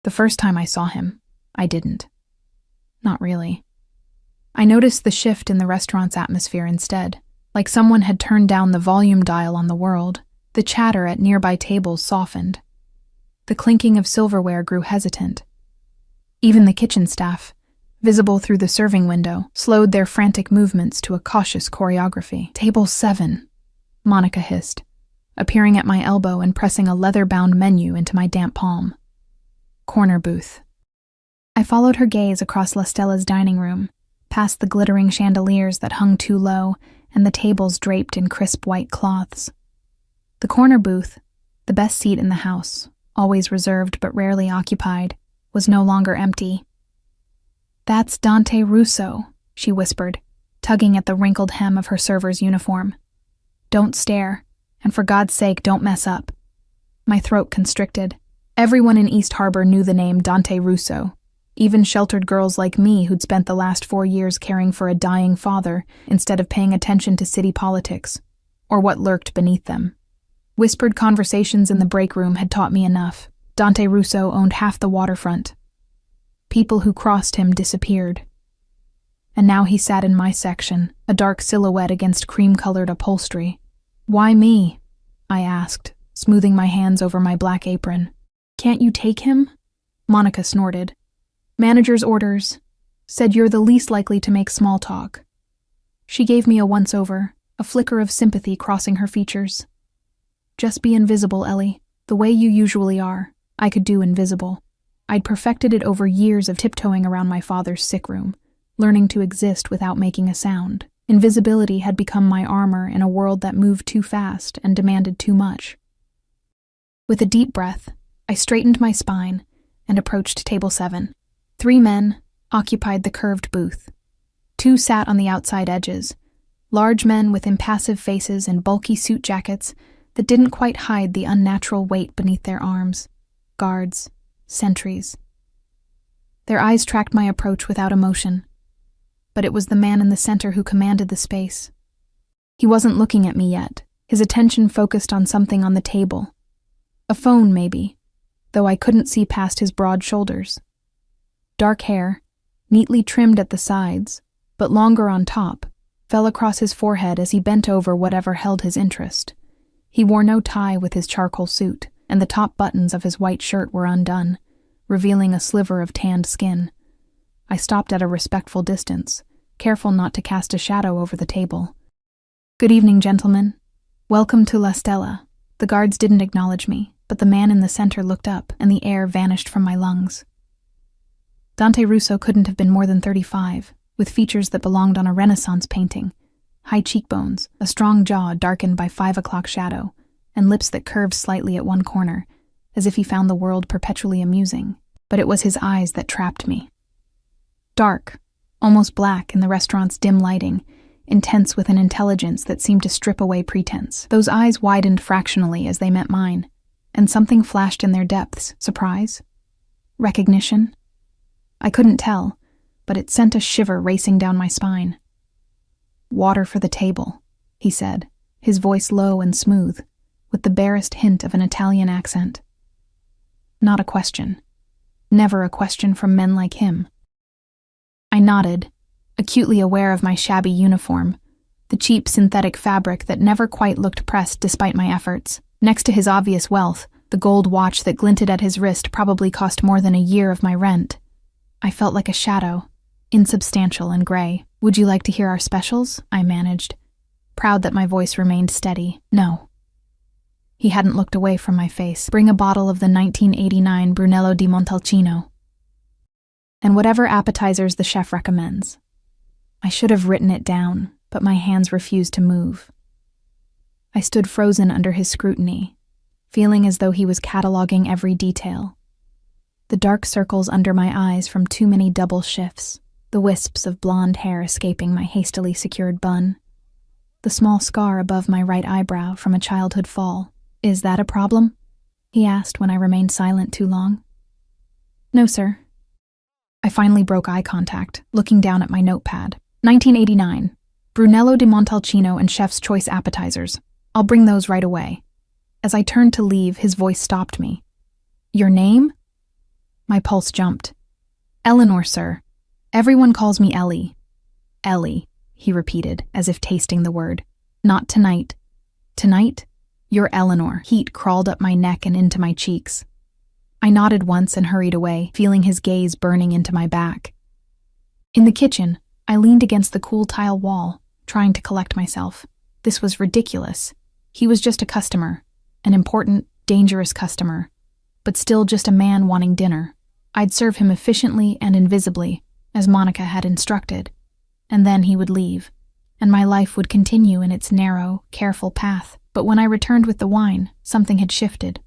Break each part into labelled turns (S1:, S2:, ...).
S1: The first time I saw him, I didn't. Not really. I noticed the shift in the restaurant's atmosphere instead. Like someone had turned down the volume dial on the world, the chatter at nearby tables softened. The clinking of silverware grew hesitant. Even the kitchen staff, visible through the serving window, slowed their frantic movements to a cautious choreography. "Table 7, Monica hissed, appearing at my elbow and pressing a leather-bound menu into my damp palm. "Corner booth." I followed her gaze across La Stella's dining room, past the glittering chandeliers that hung too low and the tables draped in crisp white cloths. The corner booth, the best seat in the house, always reserved but rarely occupied, was no longer empty. "That's Dante Russo," she whispered, tugging at the wrinkled hem of her server's uniform. "Don't stare, and for God's sake, don't mess up." My throat constricted. Everyone in East Harbor knew the name Dante Russo, even sheltered girls like me who'd spent the last 4 years caring for a dying father instead of paying attention to city politics, or what lurked beneath them. Whispered conversations in the break room had taught me enough. Dante Russo owned half the waterfront. People who crossed him disappeared. And now he sat in my section, a dark silhouette against cream-colored upholstery. "Why me?" I asked, smoothing my hands over my black apron. "Can't you take him?" Monica snorted. "Manager's orders. Said you're the least likely to make small talk." She gave me a once-over, a flicker of sympathy crossing her features. "Just be invisible, Ellie. The way you usually are. I could do invisible." I'd perfected it over years of tiptoeing around my father's sick room, learning to exist without making a sound. Invisibility had become my armor in a world that moved too fast and demanded too much. With a deep breath, I straightened my spine and approached table 7. 3 men occupied the curved booth. 2 sat on the outside edges, large men with impassive faces and bulky suit jackets that didn't quite hide the unnatural weight beneath their arms. Guards, sentries. Their eyes tracked my approach without emotion, but it was the man in the center who commanded the space. He wasn't looking at me yet, his attention focused on something on the table. A phone, maybe, though I couldn't see past his broad shoulders. Dark hair, neatly trimmed at the sides, but longer on top, fell across his forehead as he bent over whatever held his interest. He wore no tie with his charcoal suit, and the top buttons of his white shirt were undone, revealing a sliver of tanned skin. I stopped at a respectful distance, careful not to cast a shadow over the table. "Good evening, gentlemen. Welcome to La Stella." The guards didn't acknowledge me, but the man in the center looked up, and the air vanished from my lungs. Dante Russo couldn't have been more than 35, with features that belonged on a Renaissance painting. High cheekbones, a strong jaw darkened by 5 o'clock shadow, and lips that curved slightly at one corner, as if he found the world perpetually amusing. But it was his eyes that trapped me. Dark, almost black in the restaurant's dim lighting, intense with an intelligence that seemed to strip away pretense. Those eyes widened fractionally as they met mine, and something flashed in their depths. Surprise? Recognition? I couldn't tell, but it sent a shiver racing down my spine. "Water for the table," he said, his voice low and smooth, with the barest hint of an Italian accent. Not a question. Never a question from men like him. I nodded, acutely aware of my shabby uniform, the cheap synthetic fabric that never quite looked pressed despite my efforts. Next to his obvious wealth, the gold watch that glinted at his wrist probably cost more than a year of my rent. I felt like a shadow, insubstantial and gray. "Would you like to hear our specials?" I managed, proud that my voice remained steady. "No." He hadn't looked away from my face. "Bring a bottle of the 1989 Brunello di Montalcino. And whatever appetizers the chef recommends." I should have written it down, but my hands refused to move. I stood frozen under his scrutiny, feeling as though he was cataloging every detail. The dark circles under my eyes from too many double shifts, the wisps of blonde hair escaping my hastily secured bun, the small scar above my right eyebrow from a childhood fall. "Is that a problem?" he asked when I remained silent too long. "No, sir." I finally broke eye contact, looking down at my notepad. 1989, Brunello di Montalcino and Chef's Choice appetizers. I'll bring those right away. As I turned to leave, his voice stopped me. "Your name?" My pulse jumped. Eleanor, sir. Everyone calls me Ellie. Ellie, he repeated, as if tasting the word. Not tonight. Tonight? You're Eleanor. Heat crawled up my neck and into my cheeks. I nodded once and hurried away, feeling his gaze burning into my back. In the kitchen, I leaned against the cool tile wall, trying to collect myself. This was ridiculous. He was just a customer, an important, dangerous customer, but still just a man wanting dinner. I'd serve him efficiently and invisibly, as Monica had instructed, and then he would leave, and my life would continue in its narrow, careful path. But when I returned with the wine, something had shifted.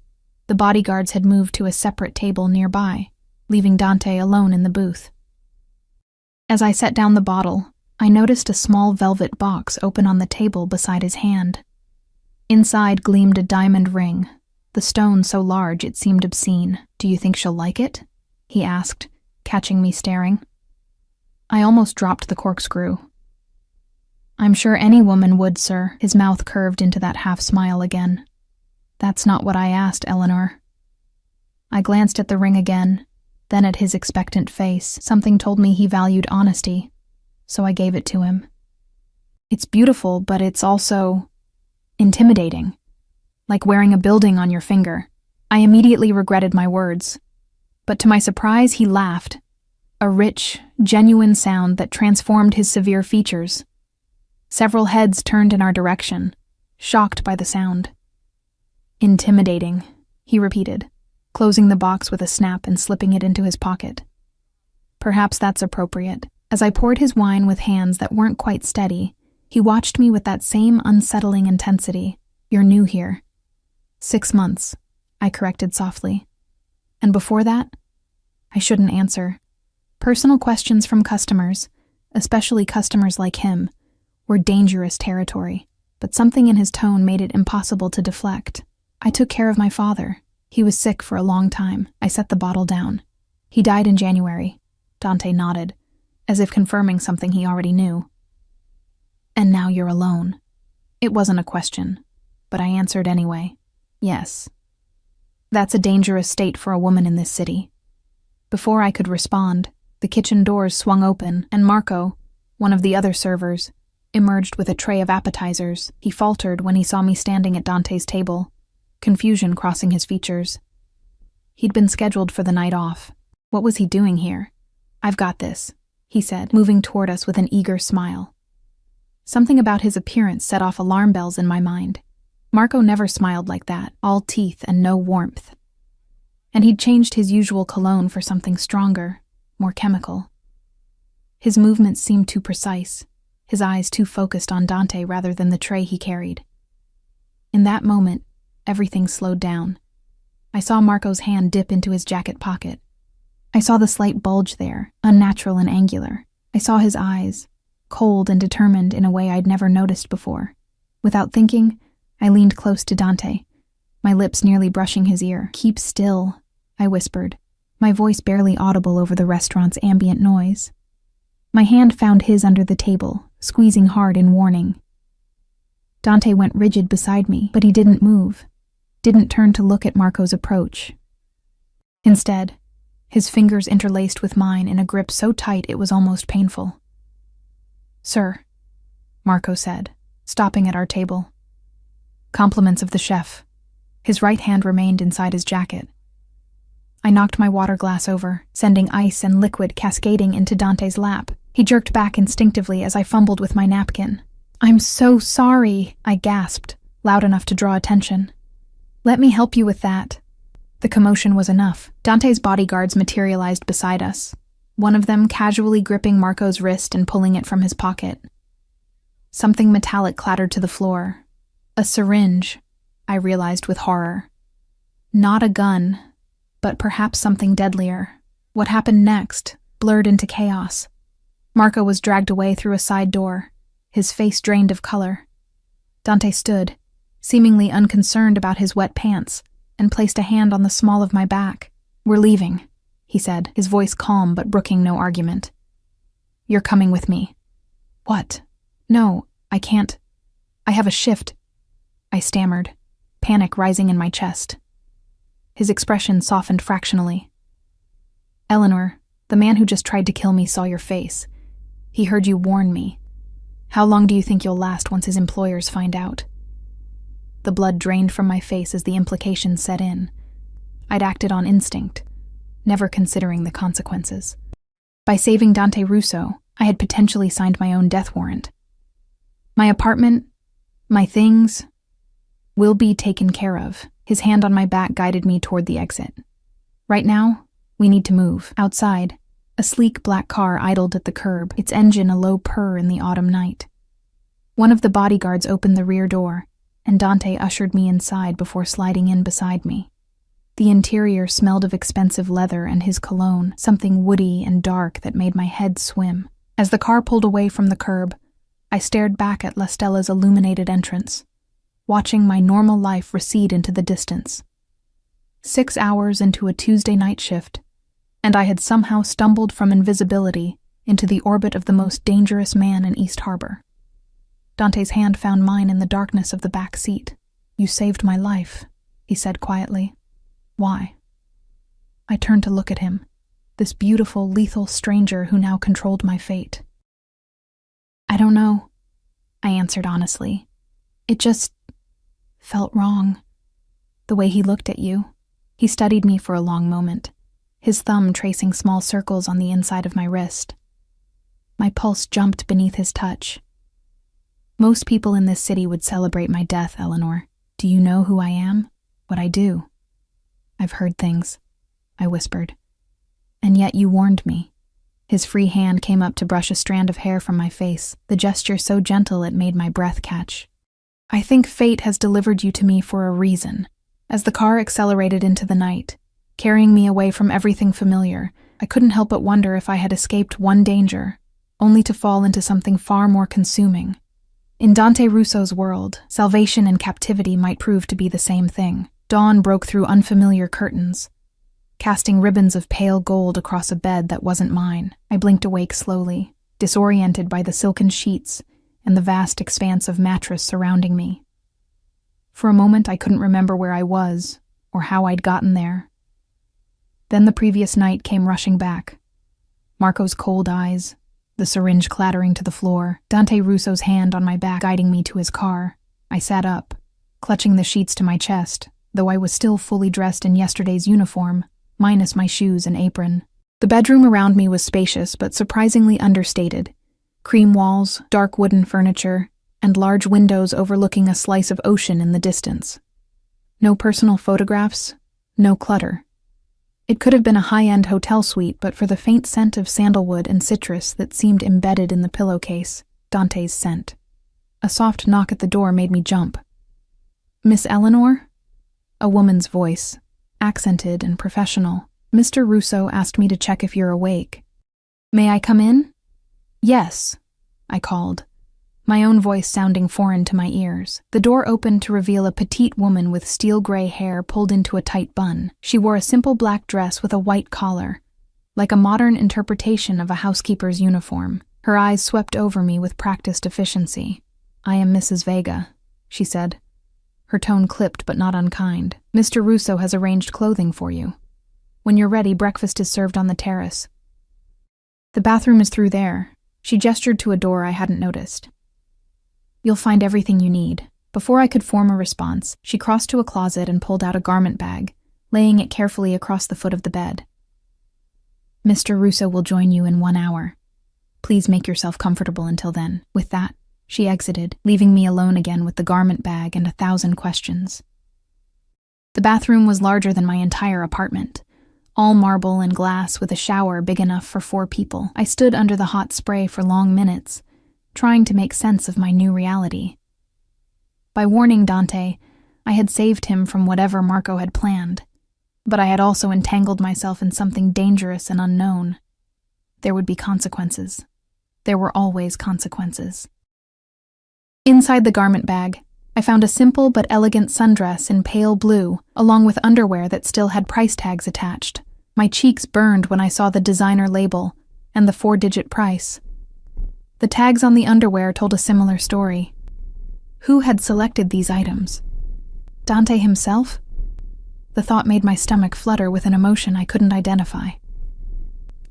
S1: The bodyguards had moved to a separate table nearby, leaving Dante alone in the booth. As I set down the bottle, I noticed a small velvet box open on the table beside his hand. Inside gleamed a diamond ring, the stone so large it seemed obscene. "Do you think she'll like it?" he asked, catching me staring. I almost dropped the corkscrew. "I'm sure any woman would, sir." His mouth curved into that half-smile again. "That's not what I asked, Eleanor." I glanced at the ring again, then at his expectant face. Something told me he valued honesty, so I gave it to him. "It's beautiful, but it's also intimidating. Like wearing a building on your finger." I immediately regretted my words, but to my surprise he laughed, a rich, genuine sound that transformed his severe features. Several heads turned in our direction, shocked by the sound. "Intimidating," he repeated, closing the box with a snap and slipping it into his pocket. Perhaps that's appropriate. As I poured his wine with hands that weren't quite steady, he watched me with that same unsettling intensity. "You're new here." 6 months, I corrected softly. "And before that?" I shouldn't answer. Personal questions from customers, especially customers like him, were dangerous territory, but something in his tone made it impossible to deflect. "I took care of my father. He was sick for a long time." I set the bottle down. "He died in January." Dante nodded, as if confirming something he already knew. "And now you're alone." It wasn't a question, but I answered anyway. "Yes." "That's a dangerous state for a woman in this city." Before I could respond, the kitchen doors swung open, and Marco, one of the other servers, emerged with a tray of appetizers. He faltered when he saw me standing at Dante's table, confusion crossing his features. He'd been scheduled for the night off. What was he doing here? "I've got this," he said, moving toward us with an eager smile. Something about his appearance set off alarm bells in my mind. Marco never smiled like that, all teeth and no warmth. And he'd changed his usual cologne for something stronger, more chemical. His movements seemed too precise, his eyes too focused on Dante rather than the tray he carried. In that moment, everything slowed down. I saw Marco's hand dip into his jacket pocket. I saw the slight bulge there, unnatural and angular. I saw his eyes, cold and determined in a way I'd never noticed before. Without thinking, I leaned close to Dante, my lips nearly brushing his ear. "Keep still," I whispered, my voice barely audible over the restaurant's ambient noise. My hand found his under the table, squeezing hard in warning. Dante went rigid beside me, but he didn't move, didn't turn to look at Marco's approach. Instead, his fingers interlaced with mine in a grip so tight it was almost painful. "Sir," Marco said, stopping at our table. "Compliments of the chef." His right hand remained inside his jacket. I knocked my water glass over, sending ice and liquid cascading into Dante's lap. He jerked back instinctively as I fumbled with my napkin. "I'm so sorry," I gasped, loud enough to draw attention. "Let me help you with that." The commotion was enough. Dante's bodyguards materialized beside us, one of them casually gripping Marco's wrist and pulling it from his pocket. Something metallic clattered to the floor. A syringe, I realized with horror. Not a gun, but perhaps something deadlier. What happened next blurred into chaos. Marco was dragged away through a side door, his face drained of color. Dante stood, seemingly unconcerned about his wet pants, and placed a hand on the small of my back. "We're leaving," he said, his voice calm but brooking no argument. "You're coming with me." "What?" "No, I can't. I have a shift," I stammered, panic rising in my chest. His expression softened fractionally. Eleanor, the man who just tried to kill me saw your face. He heard you warn me. How long do you think you'll last once his employers find out? The blood drained from my face as the implications set in. I'd acted on instinct, never considering the consequences. By saving Dante Russo, I had potentially signed my own death warrant. My apartment, my things, will be taken care of. His hand on my back guided me toward the exit. Right now, we need to move. Outside, a sleek black car idled at the curb, its engine a low purr in the autumn night. One of the bodyguards opened the rear door, and Dante ushered me inside before sliding in beside me. The interior smelled of expensive leather and his cologne, something woody and dark that made my head swim. As the car pulled away from the curb, I stared back at La Stella's illuminated entrance, watching my normal life recede into the distance. 6 hours into a Tuesday night shift, and I had somehow stumbled from invisibility into the orbit of the most dangerous man in East Harbor. Dante's hand found mine in the darkness of the back seat. "You saved my life," he said quietly. "Why?" I turned to look at him, this beautiful, lethal stranger who now controlled my fate. "I don't know," I answered honestly. "It just felt wrong." The way he looked at you. He studied me for a long moment, his thumb tracing small circles on the inside of my wrist. My pulse jumped beneath his touch. "Most people in this city would celebrate my death, Eleanor. Do you know who I am? What I do?" "I've heard things," I whispered. "And yet you warned me." His free hand came up to brush a strand of hair from my face, the gesture so gentle it made my breath catch. "I think fate has delivered you to me for a reason." As the car accelerated into the night, carrying me away from everything familiar, I couldn't help but wonder if I had escaped one danger, only to fall into something far more consuming. In Dante Russo's world, salvation and captivity might prove to be the same thing. Dawn broke through unfamiliar curtains, casting ribbons of pale gold across a bed that wasn't mine. I blinked awake slowly, disoriented by the silken sheets and the vast expanse of mattress surrounding me. For a moment, I couldn't remember where I was or how I'd gotten there. Then the previous night came rushing back. Marco's cold eyes, the syringe clattering to the floor, Dante Russo's hand on my back guiding me to his car. I sat up, clutching the sheets to my chest, though I was still fully dressed in yesterday's uniform, minus my shoes and apron. The bedroom around me was spacious but surprisingly understated. Cream walls, dark wooden furniture, and large windows overlooking a slice of ocean in the distance. No personal photographs, no clutter. It could have been a high-end hotel suite, but for the faint scent of sandalwood and citrus that seemed embedded in the pillowcase, Dante's scent. A soft knock at the door made me jump. "Miss Eleanor?" A woman's voice, accented and professional. "Mr. Russo asked me to check if you're awake." "May I come in?" "Yes," I called, my own voice sounding foreign to my ears. The door opened to reveal a petite woman with steel-gray hair pulled into a tight bun. She wore a simple black dress with a white collar, like a modern interpretation of a housekeeper's uniform. Her eyes swept over me with practiced efficiency. "I am Mrs. Vega," she said, her tone clipped but not unkind. "Mr. Russo has arranged clothing for you. When you're ready, breakfast is served on the terrace. The bathroom is through there." She gestured to a door I hadn't noticed. "You'll find everything you need." Before I could form a response, she crossed to a closet and pulled out a garment bag, laying it carefully across the foot of the bed. "Mr. Russo will join you in 1 hour. Please make yourself comfortable until then." With that, she exited, leaving me alone again with the garment bag and 1,000 questions. The bathroom was larger than my entire apartment, all marble and glass with a shower big enough for 4 people. I stood under the hot spray for long minutes, trying to make sense of my new reality. By warning Dante, I had saved him from whatever Marco had planned, but I had also entangled myself in something dangerous and unknown. There would be consequences. There were always consequences. Inside the garment bag, I found a simple but elegant sundress in pale blue, along with underwear that still had price tags attached. My cheeks burned when I saw the designer label and the 4-digit price. The tags on the underwear told a similar story. Who had selected these items? Dante himself? The thought made my stomach flutter with an emotion I couldn't identify.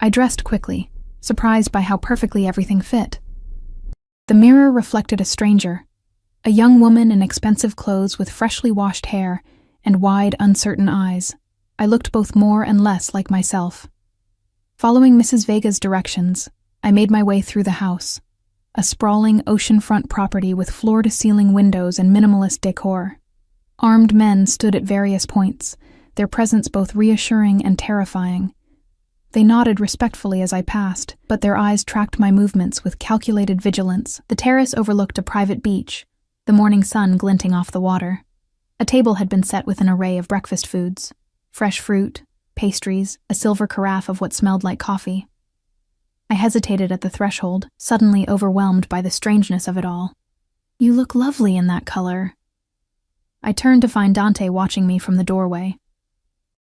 S1: I dressed quickly, surprised by how perfectly everything fit. The mirror reflected a stranger, a young woman in expensive clothes with freshly washed hair and wide, uncertain eyes. I looked both more and less like myself. Following Mrs. Vega's directions, I made my way through the house, a sprawling oceanfront property with floor-to-ceiling windows and minimalist decor. Armed men stood at various points, their presence both reassuring and terrifying. They nodded respectfully as I passed, but their eyes tracked my movements with calculated vigilance. The terrace overlooked a private beach, the morning sun glinting off the water. A table had been set with an array of breakfast foods, fresh fruit, pastries, a silver carafe of what smelled like coffee. I hesitated at the threshold, suddenly overwhelmed by the strangeness of it all. "You look lovely in that color." I turned to find Dante watching me from the doorway.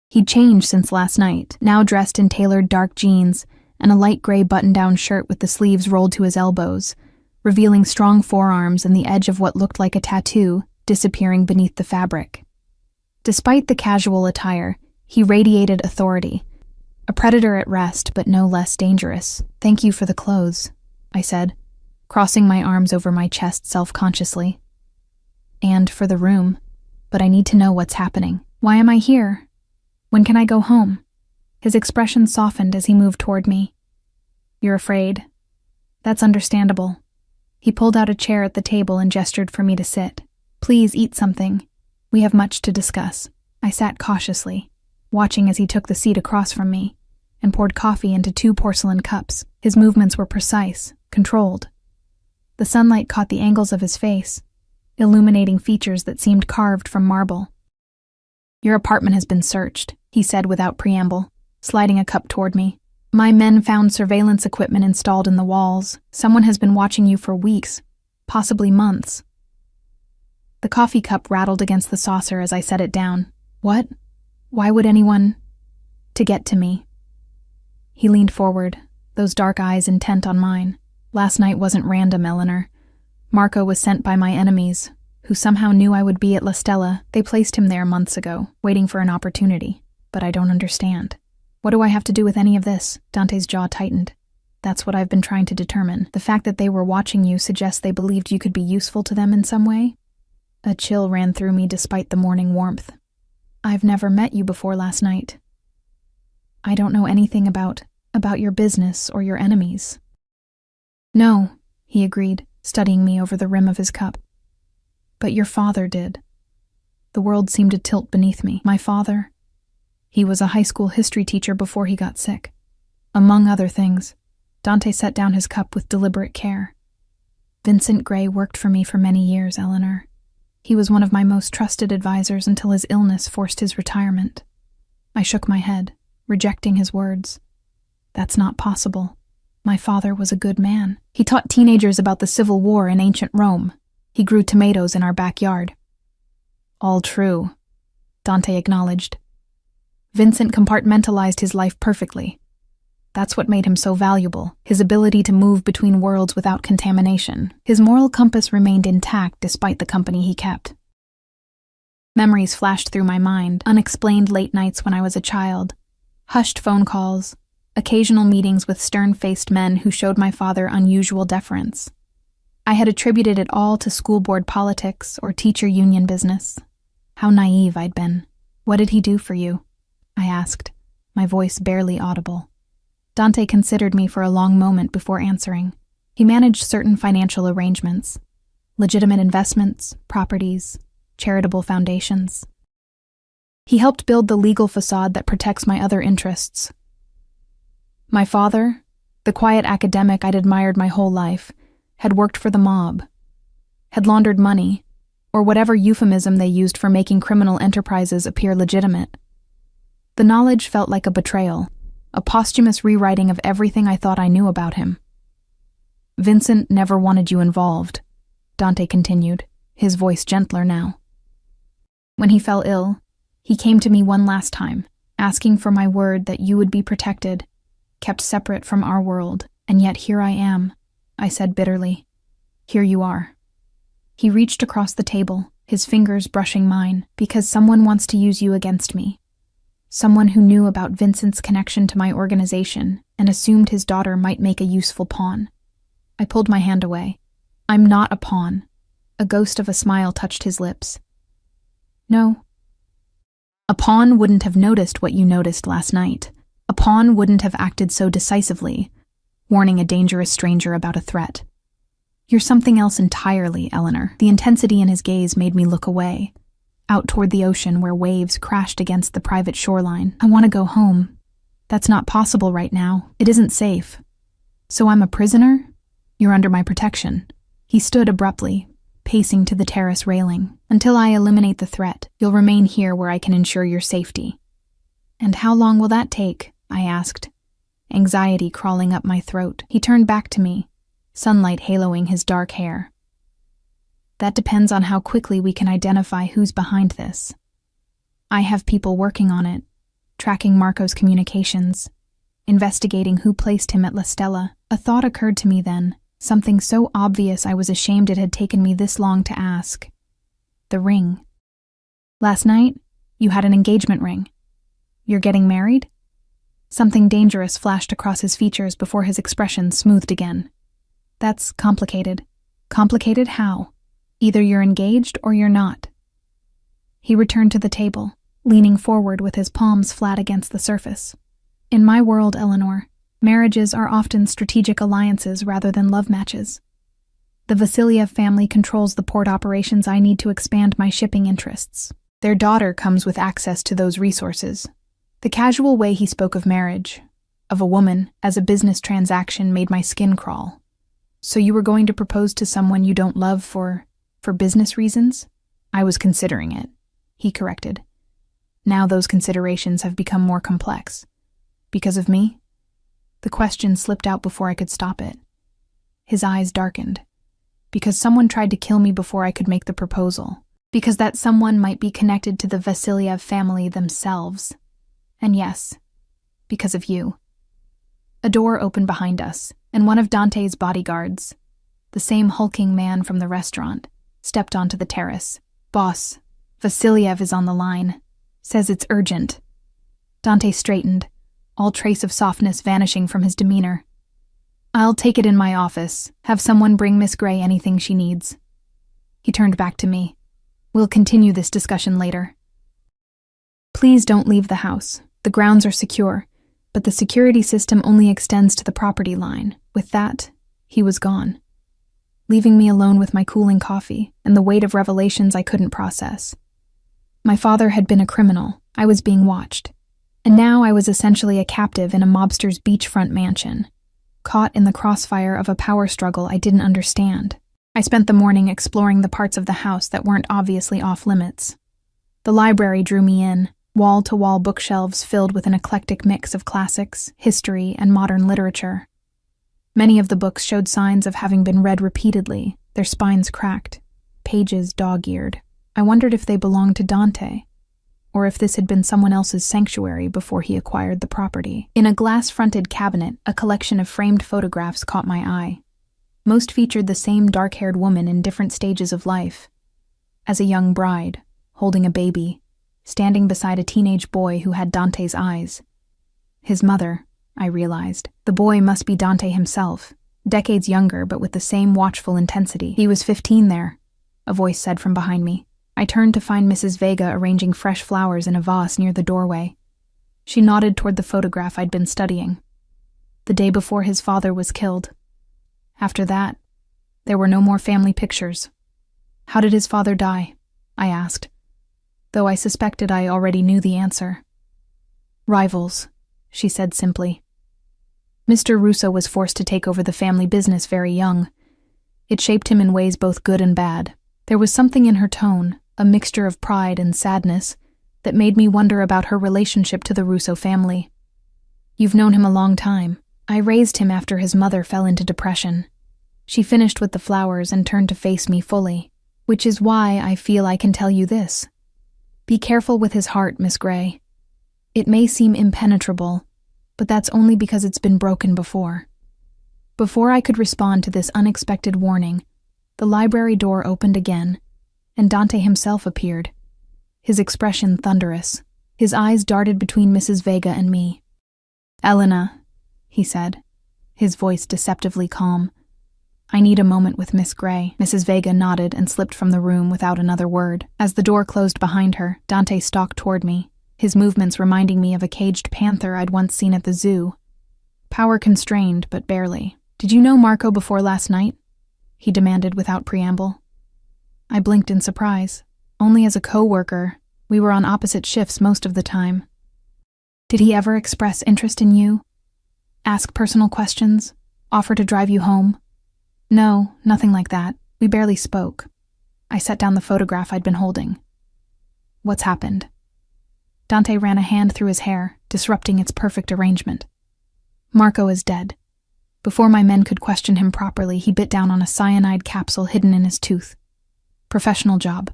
S1: He'd changed since last night, now dressed in tailored dark jeans and a light gray button-down shirt with the sleeves rolled to his elbows, revealing strong forearms and the edge of what looked like a tattoo disappearing beneath the fabric. Despite the casual attire, he radiated authority. A predator at rest, but no less dangerous. "Thank you for the clothes," I said, crossing my arms over my chest self-consciously. "And for the room, but I need to know what's happening. Why am I here? When can I go home?" His expression softened as he moved toward me. "You're afraid. That's understandable." He pulled out a chair at the table and gestured for me to sit. "Please eat something. We have much to discuss." I sat cautiously, watching as he took the seat across from me and poured coffee into 2 porcelain cups. His movements were precise, controlled. The sunlight caught the angles of his face, illuminating features that seemed carved from marble. "Your apartment has been searched," he said without preamble, sliding a cup toward me. "My men found surveillance equipment installed in the walls. Someone has been watching you for weeks, possibly months." The coffee cup rattled against the saucer as I set it down. "What? Why would anyone—" "To get to me." He leaned forward, those dark eyes intent on mine. "Last night wasn't random, Eleanor. Marco was sent by my enemies, who somehow knew I would be at La Stella. They placed him there months ago, waiting for an opportunity. But I don't understand. What do I have to do with any of this?" Dante's jaw tightened. "That's what I've been trying to determine. The fact that they were watching you suggests they believed you could be useful to them in some way?" A chill ran through me despite the morning warmth. "I've never met you before last night. I don't know anything about your business or your enemies." "No," he agreed, studying me over the rim of his cup. "But your father did." The world seemed to tilt beneath me. My father? He was a high school history teacher before he got sick. Among other things, Dante set down his cup with deliberate care. "Vincent Gray worked for me for many years, Eleanor. He was one of my most trusted advisors until his illness forced his retirement." I shook my head, rejecting his words. "That's not possible. My father was a good man. He taught teenagers about the Civil War in ancient Rome. He grew tomatoes in our backyard." "All true," Dante acknowledged. "Vincent compartmentalized his life perfectly. That's what made him so valuable, his ability to move between worlds without contamination. His moral compass remained intact despite the company he kept." Memories flashed through my mind, unexplained late nights when I was a child, hushed phone calls, occasional meetings with stern-faced men who showed my father unusual deference. I had attributed it all to school board politics or teacher union business. How naive I'd been. "What did he do for you?" I asked, my voice barely audible. Dante considered me for a long moment before answering. He managed certain financial arrangements, legitimate investments, properties, charitable foundations. He helped build the legal facade that protects my other interests. My father, the quiet academic I'd admired my whole life, had worked for the mob, had laundered money, or whatever euphemism they used for making criminal enterprises appear legitimate. The knowledge felt like a betrayal, a posthumous rewriting of everything I thought I knew about him. "Vincent never wanted you involved," Dante continued, his voice gentler now. "When he fell ill, he came to me one last time, asking for my word that you would be protected, kept separate from our world, and yet here I am," I said bitterly. "Here you are." He reached across the table, his fingers brushing mine, "because someone wants to use you against me. someone who knew about Vincent's connection to my organization and assumed his daughter might make a useful pawn. I pulled my hand away. I'm not a pawn. A ghost of a smile touched his lips. No. A pawn wouldn't have noticed what you noticed last night. A pawn wouldn't have acted so decisively, warning a dangerous stranger about a threat. You're something else entirely, Eleanor. The intensity in his gaze made me look away, out toward the ocean where waves crashed against the private shoreline. I want to go home. That's not possible right now. It isn't safe. So I'm a prisoner? You're under my protection. He stood abruptly, pacing to the terrace railing. Until I eliminate the threat, you'll remain here where I can ensure your safety. And how long will that take? I asked, anxiety crawling up my throat. He turned back to me, sunlight haloing his dark hair. That depends on how quickly we can identify who's behind this. I have people working on it, tracking Marco's communications, investigating who placed him at La Stella. A thought occurred to me then, something so obvious I was ashamed it had taken me this long to ask. The ring. Last night, you had an engagement ring. You're getting married? Something dangerous flashed across his features before his expression smoothed again. That's complicated. Complicated how? Either you're engaged or you're not. He returned to the table, leaning forward with his palms flat against the surface. In my world, Eleanor, marriages are often strategic alliances rather than love matches. The Vasiliev family controls the port operations I need to expand my shipping interests. Their daughter comes with access to those resources. The casual way he spoke of marriage, of a woman, as a business transaction made my skin crawl. So you were going to propose to someone you don't love for business reasons? I was considering it, he corrected. Now those considerations have become more complex. Because of me? The question slipped out before I could stop it. His eyes darkened. Because someone tried to kill me before I could make the proposal. Because that someone might be connected to the Vasiliev family themselves. And yes, because of you. A door opened behind us, and one of Dante's bodyguards, the same hulking man from the restaurant, stepped onto the terrace. Boss, Vasiliev is on the line. Says it's urgent. Dante straightened, all trace of softness vanishing from his demeanor. I'll take it in my office. Have someone bring Miss Gray anything she needs. He turned back to me. We'll continue this discussion later. Please don't leave the house. The grounds are secure, but the security system only extends to the property line. With that, he was gone, leaving me alone with my cooling coffee and the weight of revelations I couldn't process. My father had been a criminal. I was being watched. And now I was essentially a captive in a mobster's beachfront mansion, caught in the crossfire of a power struggle I didn't understand. I spent the morning exploring the parts of the house that weren't obviously off-limits. The library drew me in, wall-to-wall bookshelves filled with an eclectic mix of classics, history, and modern literature. Many of the books showed signs of having been read repeatedly, their spines cracked, pages dog-eared. I wondered if they belonged to Dante, or if this had been someone else's sanctuary before he acquired the property. In a glass-fronted cabinet, a collection of framed photographs caught my eye. Most featured the same dark-haired woman in different stages of life. As a young bride, holding a baby, standing beside a teenage boy who had Dante's eyes. His mother, I realized. The boy must be Dante himself, decades younger but with the same watchful intensity. He was 15 there, a voice said from behind me. I turned to find Mrs. Vega arranging fresh flowers in a vase near the doorway. She nodded toward the photograph I'd been studying. The day before his father was killed. After that, there were no more family pictures. How did his father die? I asked, though I suspected I already knew the answer. Rivals, she said simply. Mr. Russo was forced to take over the family business very young. It shaped him in ways both good and bad. There was something in her tone, a mixture of pride and sadness, that made me wonder about her relationship to the Russo family. You've known him a long time. I raised him after his mother fell into depression. She finished with the flowers and turned to face me fully, which is why I feel I can tell you this. Be careful with his heart, Miss Gray. It may seem impenetrable, but that's only because it's been broken before. Before I could respond to this unexpected warning, the library door opened again, and Dante himself appeared, his expression thunderous. His eyes darted between Mrs. Vega and me. "Elena," he said, his voice deceptively calm. "I need a moment with Miss Gray." Mrs. Vega nodded and slipped from the room without another word. As the door closed behind her, Dante stalked toward me, his movements reminding me of a caged panther I'd once seen at the zoo. Power constrained, but barely. "Did you know Marco before last night?" he demanded without preamble. I blinked in surprise. "Only as a co-worker. We were on opposite shifts most of the time." "Did he ever express interest in you? Ask personal questions? Offer to drive you home?" "No, nothing like that. We barely spoke." I set down the photograph I'd been holding. "What's happened?" Dante ran a hand through his hair, disrupting its perfect arrangement. "Marco is dead." Before my men could question him properly, he bit down on a cyanide capsule hidden in his tooth. Professional job.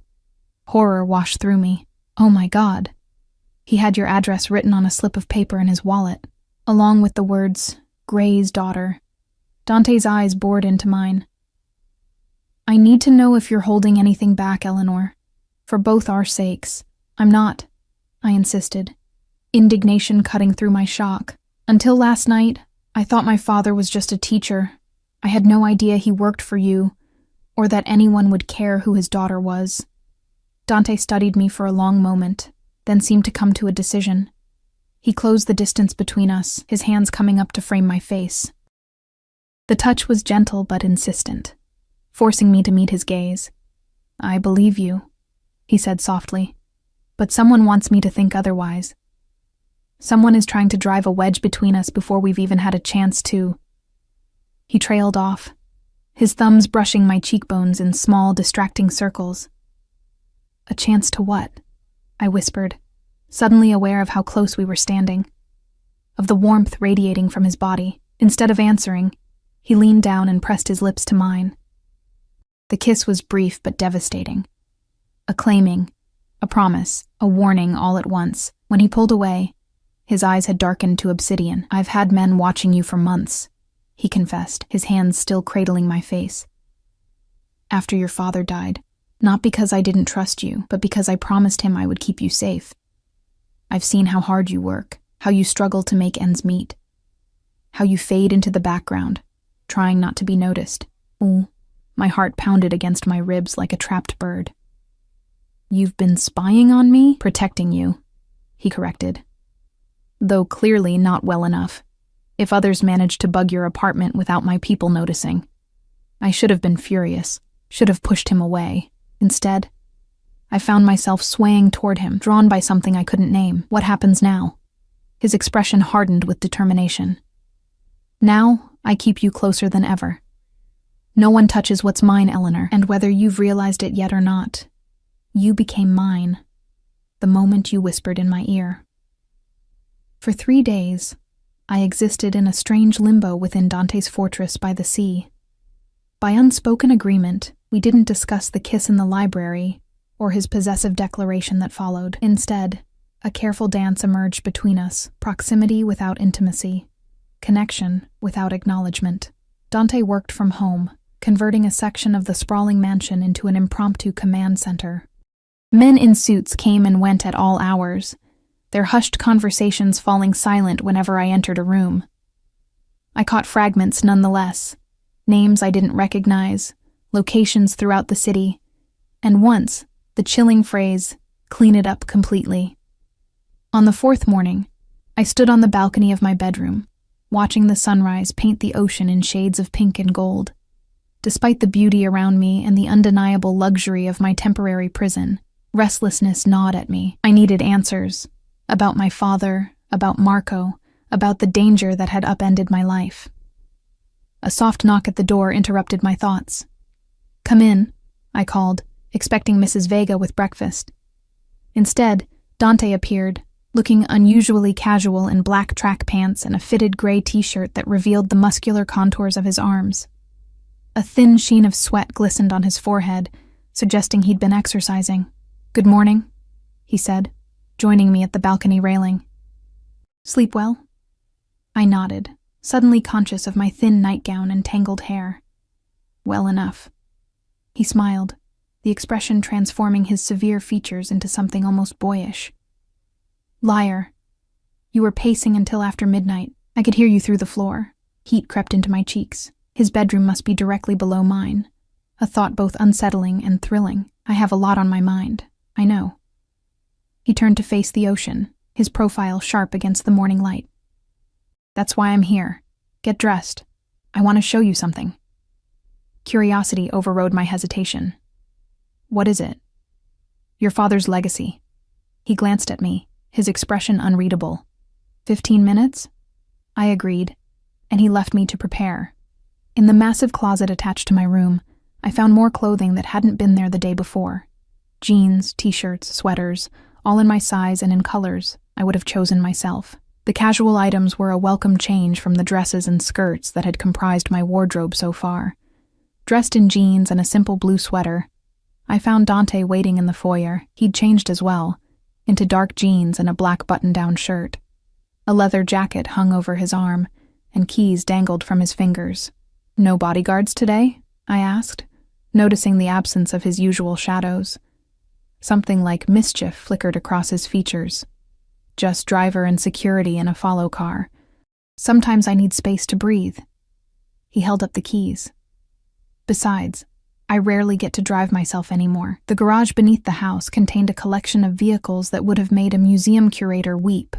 S1: Horror washed through me. "Oh my God." He had your address written on a slip of paper in his wallet, along with the words, "Gray's daughter." Dante's eyes bored into mine. "I need to know if you're holding anything back, Eleanor. For both our sakes." "I'm not," I insisted, indignation cutting through my shock. "Until last night, I thought my father was just a teacher. I had no idea he worked for you, or that anyone would care who his daughter was." Dante studied me for a long moment, then seemed to come to a decision. He closed the distance between us, his hands coming up to frame my face. The touch was gentle but insistent, forcing me to meet his gaze. "I believe you," he said softly, "but someone wants me to think otherwise. Someone is trying to drive a wedge between us before we've even had a chance to." He trailed off, his thumbs brushing my cheekbones in small, distracting circles. "A chance to what?" I whispered, suddenly aware of how close we were standing, of the warmth radiating from his body. Instead of answering, he leaned down and pressed his lips to mine. The kiss was brief but devastating. A claiming, a promise, a warning all at once. When he pulled away, his eyes had darkened to obsidian. "I've had men watching you for months," he confessed, his hands still cradling my face. "After your father died. Not because I didn't trust you, but because I promised him I would keep you safe. I've seen how hard you work, how you struggle to make ends meet, how you fade into the background, trying not to be noticed." Ooh, my heart pounded against my ribs like a trapped bird. "You've been spying on me?" "Protecting you," he corrected. "Though clearly not well enough. If others managed to bug your apartment without my people noticing. I should have been furious, should have pushed him away. Instead, I found myself swaying toward him, drawn by something I couldn't name. What happens now?" His expression hardened with determination. "Now, I keep you closer than ever. No one touches what's mine, Eleanor, and whether you've realized it yet or not, you became mine the moment you whispered in my ear." For 3 days, I existed in a strange limbo within Dante's fortress by the sea. By unspoken agreement, we didn't discuss the kiss in the library or his possessive declaration that followed. Instead, a careful dance emerged between us, proximity without intimacy, connection without acknowledgement. Dante worked from home, converting a section of the sprawling mansion into an impromptu command center. Men in suits came and went at all hours, their hushed conversations falling silent whenever I entered a room. I caught fragments nonetheless, names I didn't recognize, locations throughout the city, and once, the chilling phrase, "clean it up completely." On the 4th morning, I stood on the balcony of my bedroom, watching the sunrise paint the ocean in shades of pink and gold. Despite the beauty around me and the undeniable luxury of my temporary prison, restlessness gnawed at me. I needed answers. About my father, about Marco, about the danger that had upended my life. A soft knock at the door interrupted my thoughts. "Come in," I called, expecting Mrs. Vega with breakfast. Instead, Dante appeared, looking unusually casual in black track pants and a fitted gray t-shirt that revealed the muscular contours of his arms. A thin sheen of sweat glistened on his forehead, suggesting he'd been exercising. "Good morning," he said, joining me at the balcony railing. "Sleep well?" I nodded, suddenly conscious of my thin nightgown and tangled hair. "Well enough." He smiled, the expression transforming his severe features into something almost boyish. Liar. You were pacing until after midnight. I could hear you through the floor. Heat crept into my cheeks. His bedroom must be directly below mine. A thought both unsettling and thrilling. I have a lot on my mind. I know. He turned to face the ocean, his profile sharp against the morning light. That's why I'm here. Get dressed. I want to show you something. Curiosity overrode my hesitation. What is it? Your father's legacy. He glanced at me, his expression unreadable. 15 minutes? I agreed, and he left me to prepare. In the massive closet attached to my room, I found more clothing that hadn't been there the day before. Jeans, t-shirts, sweaters, all in my size and in colors I would have chosen myself. The casual items were a welcome change from the dresses and skirts that had comprised my wardrobe so far. Dressed in jeans and a simple blue sweater, I found Dante waiting in the foyer. He'd changed as well, into dark jeans and a black button-down shirt. A leather jacket hung over his arm, and keys dangled from his fingers. No bodyguards today? I asked, noticing the absence of his usual shadows. Something like mischief flickered across his features. Just driver and security in a follow car. Sometimes I need space to breathe. He held up the keys. Besides, I rarely get to drive myself anymore. The garage beneath the house contained a collection of vehicles that would have made a museum curator weep.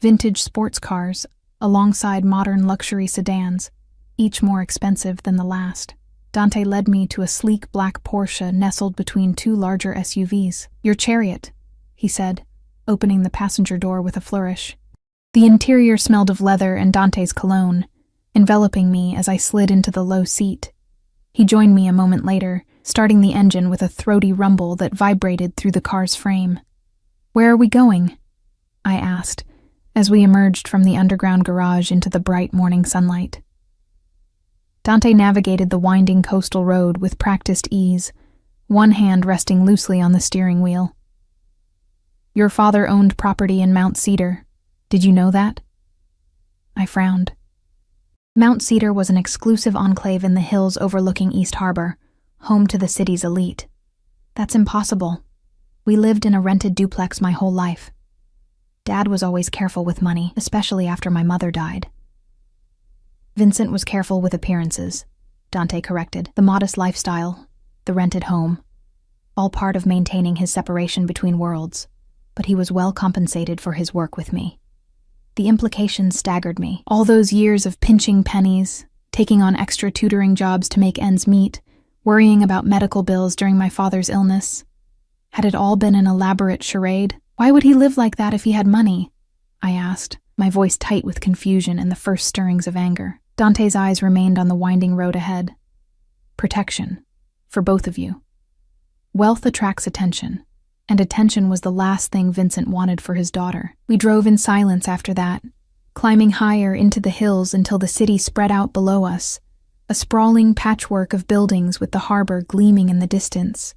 S1: Vintage sports cars, alongside modern luxury sedans, each more expensive than the last. Dante led me to a sleek black Porsche nestled between two larger SUVs. Your chariot, he said, opening the passenger door with a flourish. The interior smelled of leather and Dante's cologne, enveloping me as I slid into the low seat. He joined me a moment later, starting the engine with a throaty rumble that vibrated through the car's frame. Where are we going? I asked, as we emerged from the underground garage into the bright morning sunlight. Dante navigated the winding coastal road with practiced ease, one hand resting loosely on the steering wheel. Your father owned property in Mount Cedar. Did you know that? I frowned. Mount Cedar was an exclusive enclave in the hills overlooking East Harbor, home to the city's elite. That's impossible. We lived in a rented duplex my whole life. Dad was always careful with money, especially after my mother died. Vincent was careful with appearances, Dante corrected. The modest lifestyle, the rented home, all part of maintaining his separation between worlds. But he was well compensated for his work with me. The implications staggered me. All those years of pinching pennies, taking on extra tutoring jobs to make ends meet, worrying about medical bills during my father's illness. Had it all been an elaborate charade? Why would he live like that if he had money? I asked, my voice tight with confusion and the first stirrings of anger. Dante's eyes remained on the winding road ahead. Protection. For both of you. Wealth attracts attention. And attention was the last thing Vincent wanted for his daughter. We drove in silence after that, climbing higher into the hills until the city spread out below us, a sprawling patchwork of buildings with the harbor gleaming in the distance.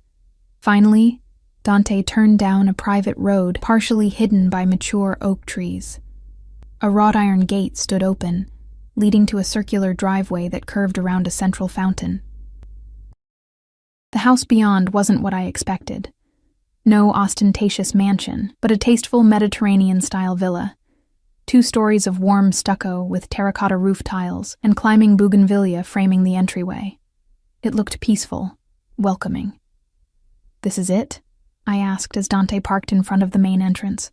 S1: Finally, Dante turned down a private road partially hidden by mature oak trees. A wrought iron gate stood open, leading to a circular driveway that curved around a central fountain. The house beyond wasn't what I expected. No ostentatious mansion, but a tasteful Mediterranean-style villa. 2 stories of warm stucco with terracotta roof tiles and climbing bougainvillea framing the entryway. It looked peaceful, welcoming. This is it? I asked as Dante parked in front of the main entrance.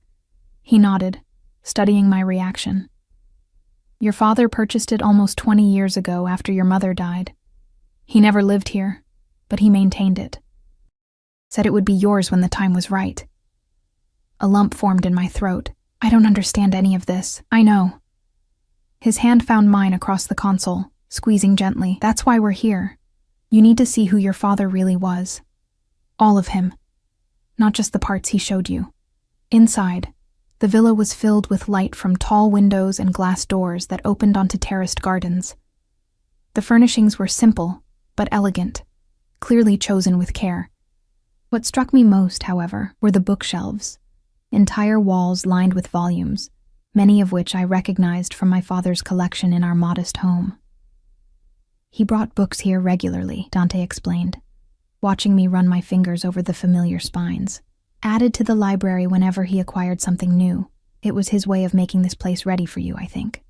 S1: He nodded, studying my reaction. Your father purchased it almost 20 years ago after your mother died. He never lived here, but he maintained it. Said it would be yours when the time was right. A lump formed in my throat. I don't understand any of this. I know. His hand found mine across the console, squeezing gently. That's why we're here. You need to see who your father really was. All of him. Not just the parts he showed you. Inside, the villa was filled with light from tall windows and glass doors that opened onto terraced gardens. The furnishings were simple, but elegant, clearly chosen with care. What struck me most, however, were the bookshelves, entire walls lined with volumes, many of which I recognized from my father's collection in our modest home. He brought books here regularly, Dante explained, watching me run my fingers over the familiar spines. Added to the library whenever he acquired something new. It was his way of making this place ready for you, I think.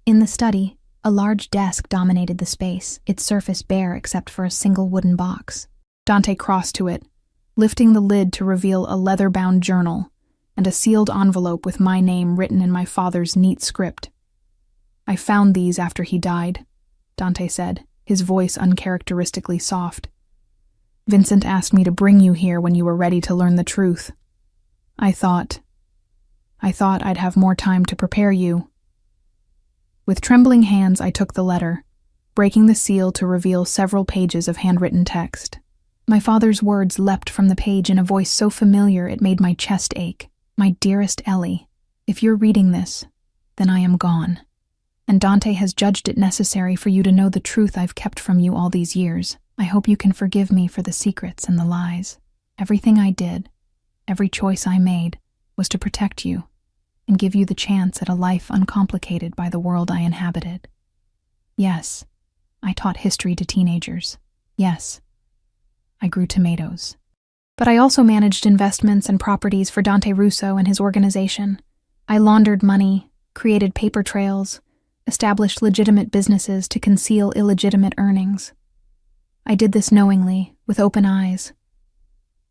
S1: In the study, a large desk dominated the space, its surface bare except for a single wooden box. Dante crossed to it, lifting the lid to reveal a leather-bound journal and a sealed envelope with my name written in my father's neat script. "I found these after he died," Dante said, his voice uncharacteristically soft. "Vincent asked me to bring you here when you were ready to learn the truth. I thought I'd have more time to prepare you." With trembling hands, I took the letter, breaking the seal to reveal several pages of handwritten text. My father's words leapt from the page in a voice so familiar it made my chest ache. "My dearest Ellie, if you're reading this, then I am gone. And Dante has judged it necessary for you to know the truth I've kept from you all these years. I hope you can forgive me for the secrets and the lies. Everything I did, every choice I made, was to protect you and give you the chance at a life uncomplicated by the world I inhabited. Yes, I taught history to teenagers. Yes, I grew tomatoes. But I also managed investments and properties for Dante Russo and his organization. I laundered money, created paper trails, established legitimate businesses to conceal illegitimate earnings. I did this knowingly, with open eyes.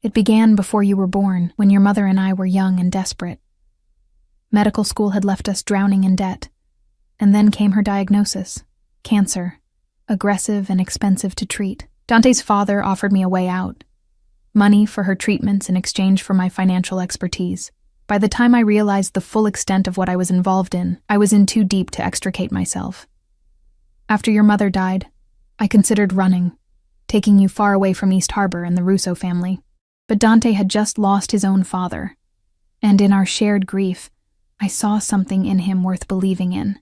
S1: It began before you were born, when your mother and I were young and desperate. Medical school had left us drowning in debt, and then came her diagnosis: cancer, aggressive and expensive to treat. Dante's father offered me a way out, money for her treatments in exchange for my financial expertise. By the time I realized the full extent of what I was involved in, I was in too deep to extricate myself. After your mother died, I considered running, taking you far away from East Harbor and the Russo family. But Dante had just lost his own father, and in our shared grief, I saw something in him worth believing in.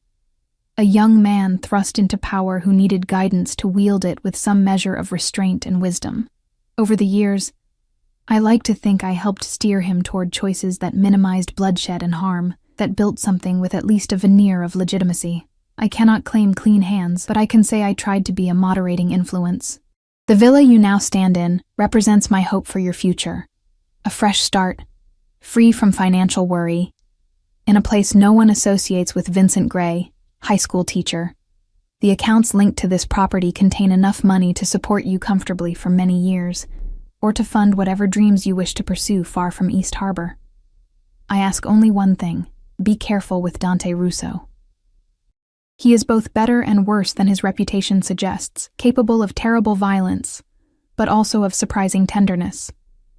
S1: A young man thrust into power who needed guidance to wield it with some measure of restraint and wisdom. Over the years, I like to think I helped steer him toward choices that minimized bloodshed and harm, that built something with at least a veneer of legitimacy. I cannot claim clean hands, but I can say I tried to be a moderating influence. The villa you now stand in represents my hope for your future. A fresh start, free from financial worry, in a place no one associates with Vincent Gray, high school teacher. The accounts linked to this property contain enough money to support you comfortably for many years, or to fund whatever dreams you wish to pursue far from East Harbor. I ask only one thing: be careful with Dante Russo. He is both better and worse than his reputation suggests, capable of terrible violence, but also of surprising tenderness.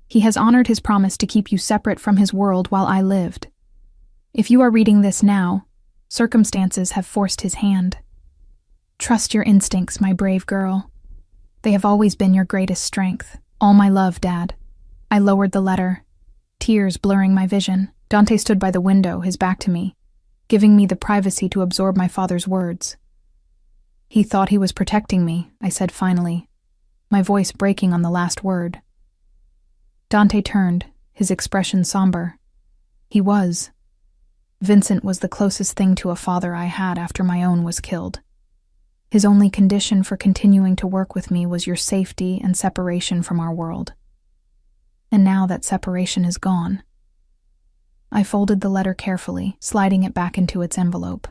S1: He has honored his promise to keep you separate from his world while I lived. If you are reading this now, circumstances have forced his hand. Trust your instincts, my brave girl. They have always been your greatest strength. All my love, Dad. I lowered the letter, tears blurring my vision. Dante stood by the window, his back to me, giving me the privacy to absorb my father's words. "He thought he was protecting me," I said finally, my voice breaking on the last word. Dante turned, his expression somber. He was. Vincent was the closest thing to a father I had after my own was killed. His only condition for continuing to work with me was your safety and separation from our world. And now that separation is gone. I folded the letter carefully, sliding it back into its envelope.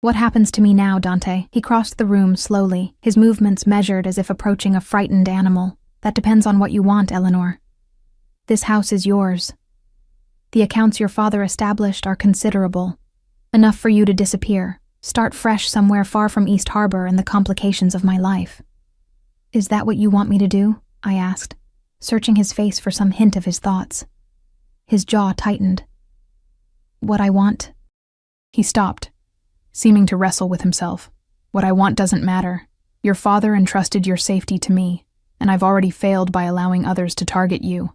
S1: "What happens to me now, Dante?" He crossed the room slowly, his movements measured as if approaching a frightened animal. "That depends on what you want, Eleanor. This house is yours. The accounts your father established are considerable, enough for you to disappear. Start fresh somewhere far from East Harbor and the complications of my life." "Is that what you want me to do?" I asked, searching his face for some hint of his thoughts. His jaw tightened. "What I want?" He stopped, seeming to wrestle with himself. "What I want doesn't matter. Your father entrusted your safety to me, and I've already failed by allowing others to target you.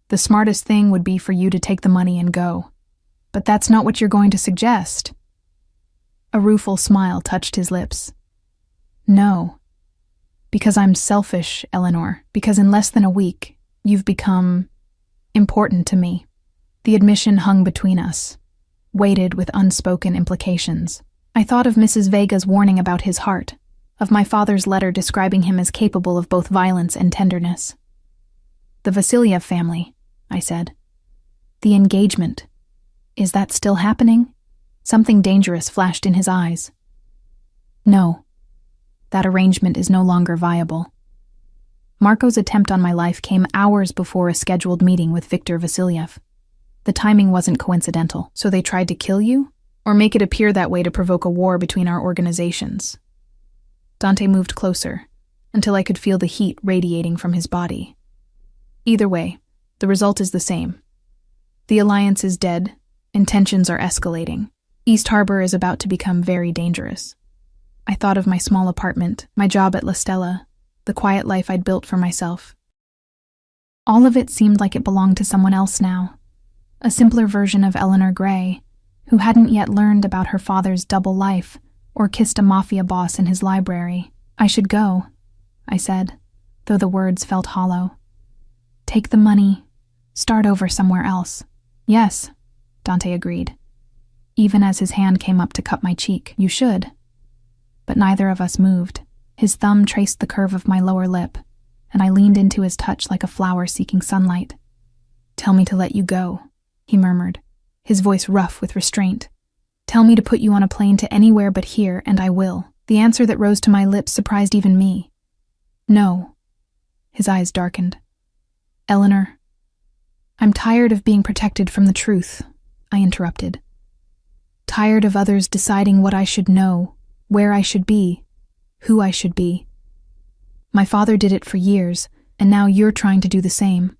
S1: The smartest thing would be for you to take the money and go. But that's not what you're going to suggest." A rueful smile touched his lips. "No. Because I'm selfish, Eleanor. Because in less than a week, you've become important to me." The admission hung between us, weighted with unspoken implications. I thought of Mrs. Vega's warning about his heart, of my father's letter describing him as capable of both violence and tenderness. The Vasilyev family, I said. The engagement. Is that still happening? Something dangerous flashed in his eyes. No. That arrangement is no longer viable. Marco's attempt on my life came hours before a scheduled meeting with Viktor Vasilyev. The timing wasn't coincidental. So they tried to kill you? Or make it appear that way to provoke a war between our organizations? Dante moved closer, until I could feel the heat radiating from his body. Either way, the result is the same. The alliance is dead, and tensions are escalating. East Harbor is about to become very dangerous. I thought of my small apartment, my job at La Stella, the quiet life I'd built for myself. All of it seemed like it belonged to someone else now. A simpler version of Eleanor Gray, who hadn't yet learned about her father's double life or kissed a mafia boss in his library. I should go, I said, though the words felt hollow. Take the money. Start over somewhere else. Yes, Dante agreed. Even as his hand came up to cut my cheek, you should. But neither of us moved. His thumb traced the curve of my lower lip, and I leaned into his touch like a flower seeking sunlight. Tell me to let you go, he murmured, his voice rough with restraint. Tell me to put you on a plane to anywhere but here, and I will. The answer that rose to my lips surprised even me. No. His eyes darkened. Eleanor, I'm tired of being protected from the truth, I interrupted. Tired of others deciding what I should know, where I should be, who I should be. My father did it for years, and now you're trying to do the same.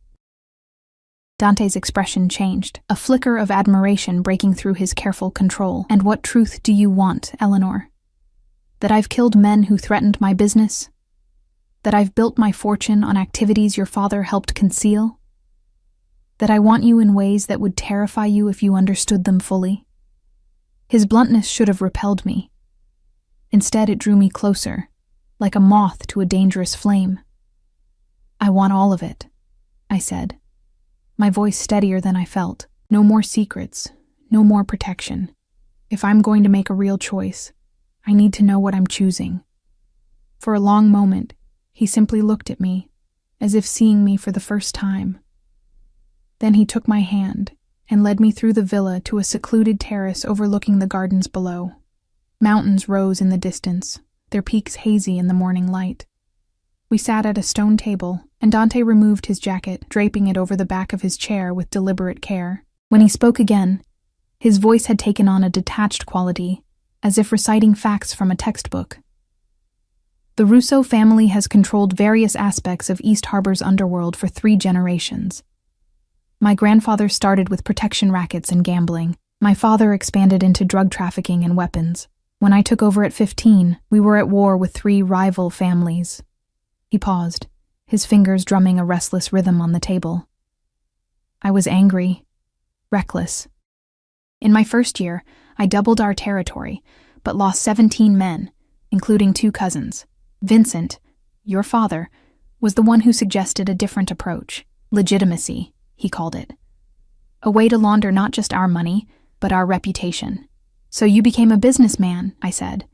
S1: Dante's expression changed, a flicker of admiration breaking through his careful control. And what truth do you want, Eleanor? That I've killed men who threatened my business? That I've built my fortune on activities your father helped conceal? That I want you in ways that would terrify you if you understood them fully? His bluntness should have repelled me. Instead, it drew me closer, like a moth to a dangerous flame. I want all of it, I said, my voice steadier than I felt. No more secrets, no more protection. If I'm going to make a real choice, I need to know what I'm choosing. For a long moment, he simply looked at me, as if seeing me for the first time. Then he took my hand and led me through the villa to a secluded terrace overlooking the gardens below. Mountains rose in the distance, their peaks hazy in the morning light. We sat at a stone table, and Dante removed his jacket, draping it over the back of his chair with deliberate care. When he spoke again, his voice had taken on a detached quality, as if reciting facts from a textbook. The Russo family has controlled various aspects of East Harbor's underworld for 3 generations. My grandfather started with protection rackets and gambling. My father expanded into drug trafficking and weapons. When I took over at 15, we were at war with 3 rival families. He paused, his fingers drumming a restless rhythm on the table. I was angry, reckless. In my first year, I doubled our territory, but lost 17 men, including 2 cousins. Vincent, your father, was the one who suggested a different approach. Legitimacy, he called it. A way to launder not just our money, but our reputation. So you became a businessman, I said,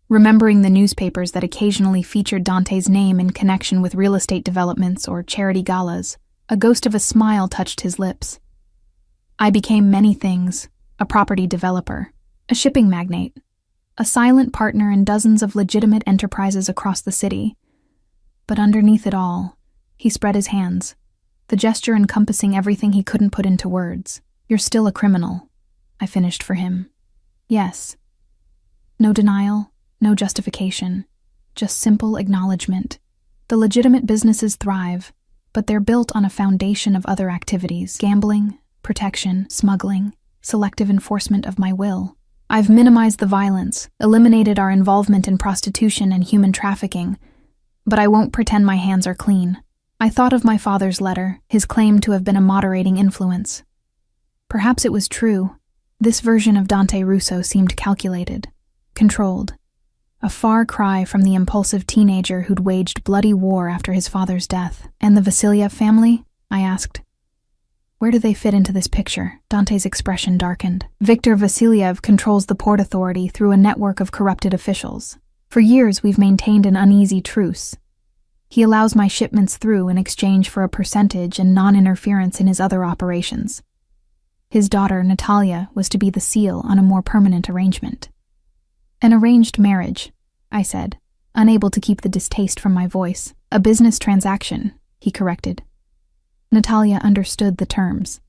S1: remembering the newspapers that occasionally featured Dante's name in connection with real estate developments or charity galas. A ghost of a smile touched his lips. I became many things: a property developer, a shipping magnate, a silent partner in dozens of legitimate enterprises across the city. But underneath it all, he spread his hands, the gesture encompassing everything he couldn't put into words. You're still a criminal, I finished for him. Yes. No denial, no justification, just simple acknowledgement. The legitimate businesses thrive, but they're built on a foundation of other activities: gambling, protection, smuggling, selective enforcement of my will. I've minimized the violence, eliminated our involvement in prostitution and human trafficking, but I won't pretend my hands are clean. I thought of my father's letter, his claim to have been a moderating influence. Perhaps it was true. This version of Dante Russo seemed calculated, controlled. A far cry from the impulsive teenager who'd waged bloody war after his father's death. And the Vasilyev family? I asked. Where do they fit into this picture? Dante's expression darkened. Viktor Vasilyev controls the Port Authority through a network of corrupted officials. For years, we've maintained an uneasy truce. He allows my shipments through in exchange for a percentage and non-interference in his other operations. His daughter, Natalia, was to be the seal on a more permanent arrangement. An arranged marriage, I said, unable to keep the distaste from my voice. A business transaction, he corrected. Natalia understood the terms.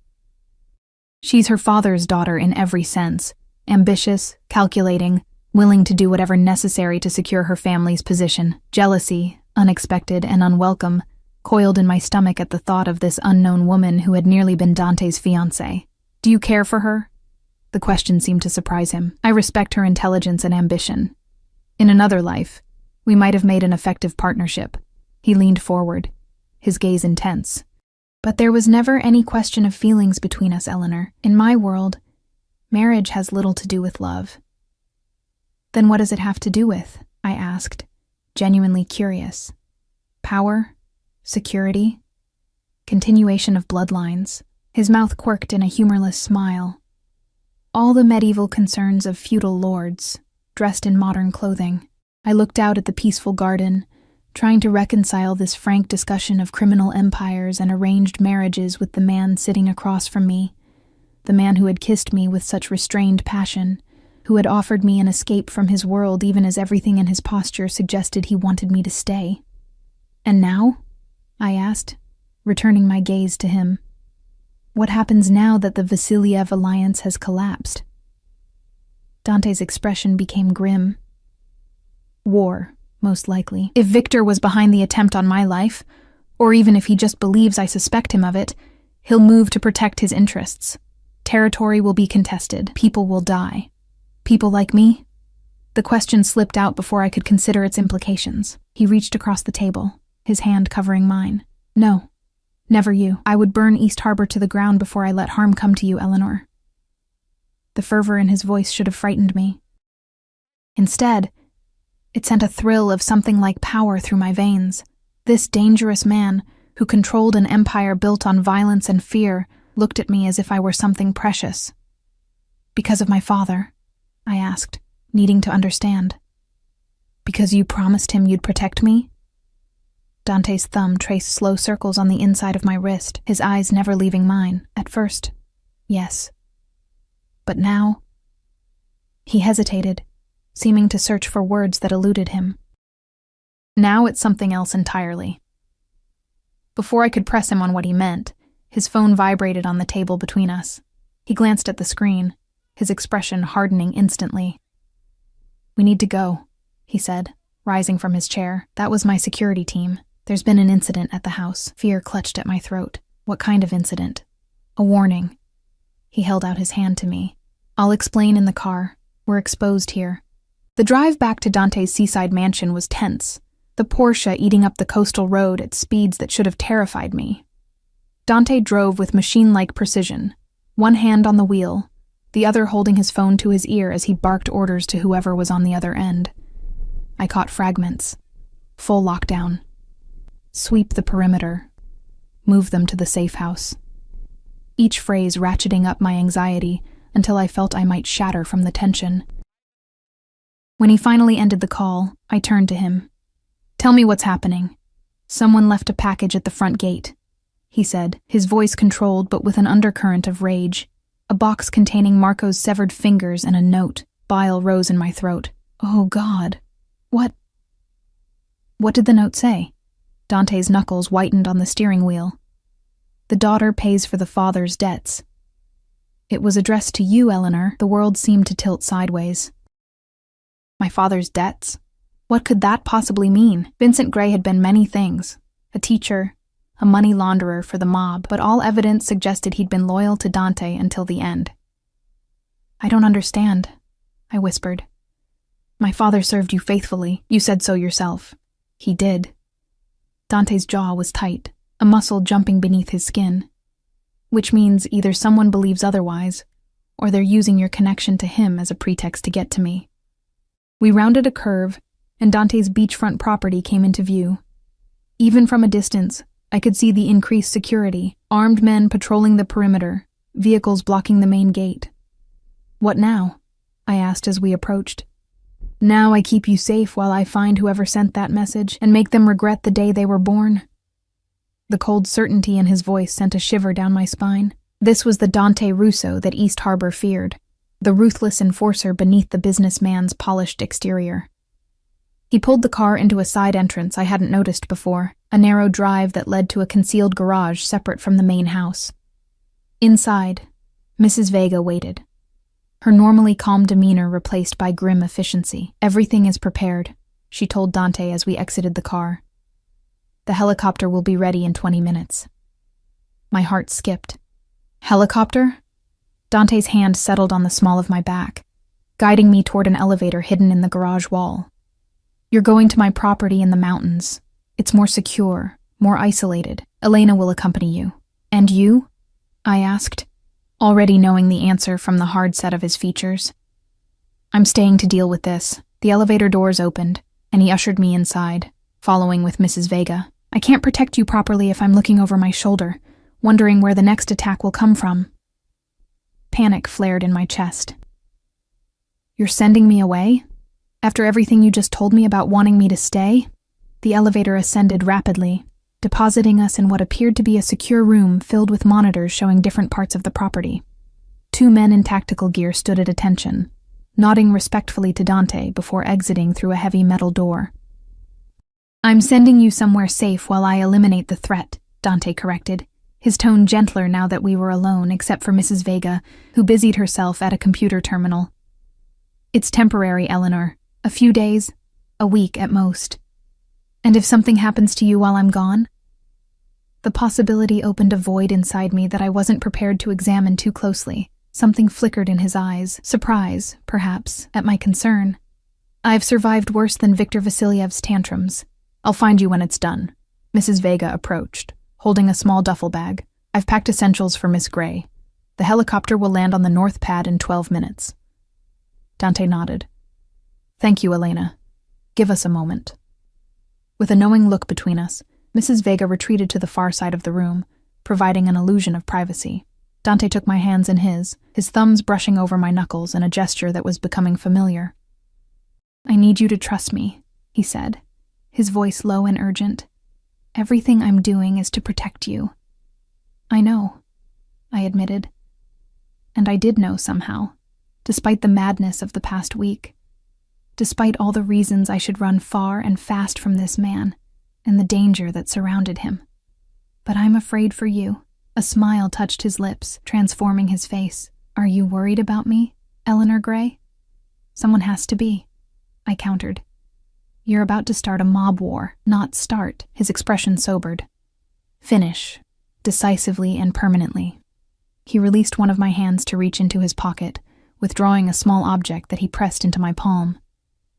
S1: She's her father's daughter in every sense, ambitious, calculating, willing to do whatever necessary to secure her family's position. Jealousy, unexpected and unwelcome, coiled in my stomach at the thought of this unknown woman who had nearly been Dante's fiancée. Do you care for her? The question seemed to surprise him. I respect her intelligence and ambition. In another life, we might have made an effective partnership. He leaned forward, his gaze intense. But there was never any question of feelings between us, Eleanor. In my world, marriage has little to do with love. Then what does it have to do with? I asked, genuinely curious. Power? Security? Continuation of bloodlines? His mouth quirked in a humorless smile. All the medieval concerns of feudal lords, dressed in modern clothing. I looked out at the peaceful garden, trying to reconcile this frank discussion of criminal empires and arranged marriages with the man sitting across from me, the man who had kissed me with such restrained passion, who had offered me an escape from his world even as everything in his posture suggested he wanted me to stay. And now? I asked, returning my gaze to him. What happens now that the Vasiliev alliance has collapsed? Dante's expression became grim. War, most likely. If Victor was behind the attempt on my life, or even if he just believes I suspect him of it, he'll move to protect his interests. Territory will be contested. People will die. People like me? The question slipped out before I could consider its implications. He reached across the table, his hand covering mine. No, never you. I would burn East Harbor to the ground before I let harm come to you, Eleanor. The fervor in his voice should have frightened me. Instead, it sent a thrill of something like power through my veins. This dangerous man, who controlled an empire built on violence and fear, looked at me as if I were something precious. Because of my father? I asked, needing to understand. Because you promised him you'd protect me? Dante's thumb traced slow circles on the inside of my wrist, his eyes never leaving mine. At first, yes. But now? He hesitated, seeming to search for words that eluded him. Now it's something else entirely. Before I could press him on what he meant, his phone vibrated on the table between us. He glanced at the screen, his expression hardening instantly. We need to go, he said, rising from his chair. That was my security team. There's been an incident at the house. Fear clutched at my throat. What kind of incident? A warning. He held out his hand to me. I'll explain in the car. We're exposed here. The drive back to Dante's seaside mansion was tense, the Porsche eating up the coastal road at speeds that should have terrified me. Dante drove with machine-like precision, one hand on the wheel, the other holding his phone to his ear as he barked orders to whoever was on the other end. I caught fragments. Full lockdown. Sweep the perimeter. Move them to the safe house. Each phrase ratcheting up my anxiety until I felt I might shatter from the tension. When he finally ended the call, I turned to him. Tell me what's happening. Someone left a package at the front gate, he said, his voice controlled but with an undercurrent of rage. A box containing Marco's severed fingers and a note. Bile rose in my throat. Oh, God. What did the note say? Dante's knuckles whitened on the steering wheel. The daughter pays for the father's debts. It was addressed to you, Eleanor. The world seemed to tilt sideways. My father's debts? What could that possibly mean? Vincent Gray had been many things. A teacher, a money launderer for the mob, but all evidence suggested he'd been loyal to Dante until the end. I don't understand, I whispered. My father served you faithfully. You said so yourself. He did. Dante's jaw was tight, a muscle jumping beneath his skin. Which means either someone believes otherwise, or they're using your connection to him as a pretext to get to me. We rounded a curve, and Dante's beachfront property came into view. Even from a distance, I could see the increased security, armed men patrolling the perimeter, vehicles blocking the main gate. What now? I asked as we approached. Now I keep you safe while I find whoever sent that message and make them regret the day they were born." The cold certainty in his voice sent a shiver down my spine. This was the Dante Russo that East Harbor feared, the ruthless enforcer beneath the businessman's polished exterior. He pulled the car into a side entrance I hadn't noticed before, a narrow drive that led to a concealed garage separate from the main house. Inside, Mrs. Vega waited, her normally calm demeanor replaced by grim efficiency. "Everything is prepared," she told Dante as we exited the car. "The helicopter will be ready in 20 minutes. My heart skipped. Helicopter? Dante's hand settled on the small of my back, guiding me toward an elevator hidden in the garage wall. "You're going to my property in the mountains. It's more secure, more isolated. Elena will accompany you." "And you?" I asked, already knowing the answer from the hard set of his features. "I'm staying to deal with this." The elevator doors opened, and he ushered me inside, following with Mrs. Vega. "I can't protect you properly if I'm looking over my shoulder, wondering where the next attack will come from." Panic flared in my chest. "You're sending me away? After everything you just told me about wanting me to stay?" The elevator ascended rapidly, depositing us in what appeared to be a secure room filled with monitors showing different parts of the property. 2 men in tactical gear stood at attention, nodding respectfully to Dante before exiting through a heavy metal door. "I'm sending you somewhere safe while I eliminate the threat," Dante corrected, his tone gentler now that we were alone except for Mrs. Vega, who busied herself at a computer terminal. "It's temporary, Eleanor. A few days, a week at most. And if something happens to you while I'm gone?" The possibility opened a void inside me that I wasn't prepared to examine too closely. Something flickered in his eyes, surprise, perhaps, at my concern. "I've survived worse than Victor Vasilyev's tantrums. I'll find you when it's done." Mrs. Vega approached, holding a small duffel bag. "I've packed essentials for Miss Gray. The helicopter will land on the north pad in 12 minutes. Dante nodded. "Thank you, Elena. Give us a moment." With a knowing look between us, Mrs. Vega retreated to the far side of the room, providing an illusion of privacy. Dante took my hands in his thumbs brushing over my knuckles in a gesture that was becoming familiar. "I need you to trust me," he said, his voice low and urgent. "Everything I'm doing is to protect you." "I know," I admitted. And I did know somehow, despite the madness of the past week. Despite all the reasons I should run far and fast from this man, and the danger that surrounded him. "But I'm afraid for you." A smile touched his lips, transforming his face. "Are you worried about me, Eleanor Gray?" "Someone has to be," I countered. "You're about to start a mob war, not start." His expression sobered. "Finish, decisively and permanently." He released one of my hands to reach into his pocket, withdrawing a small object that he pressed into my palm.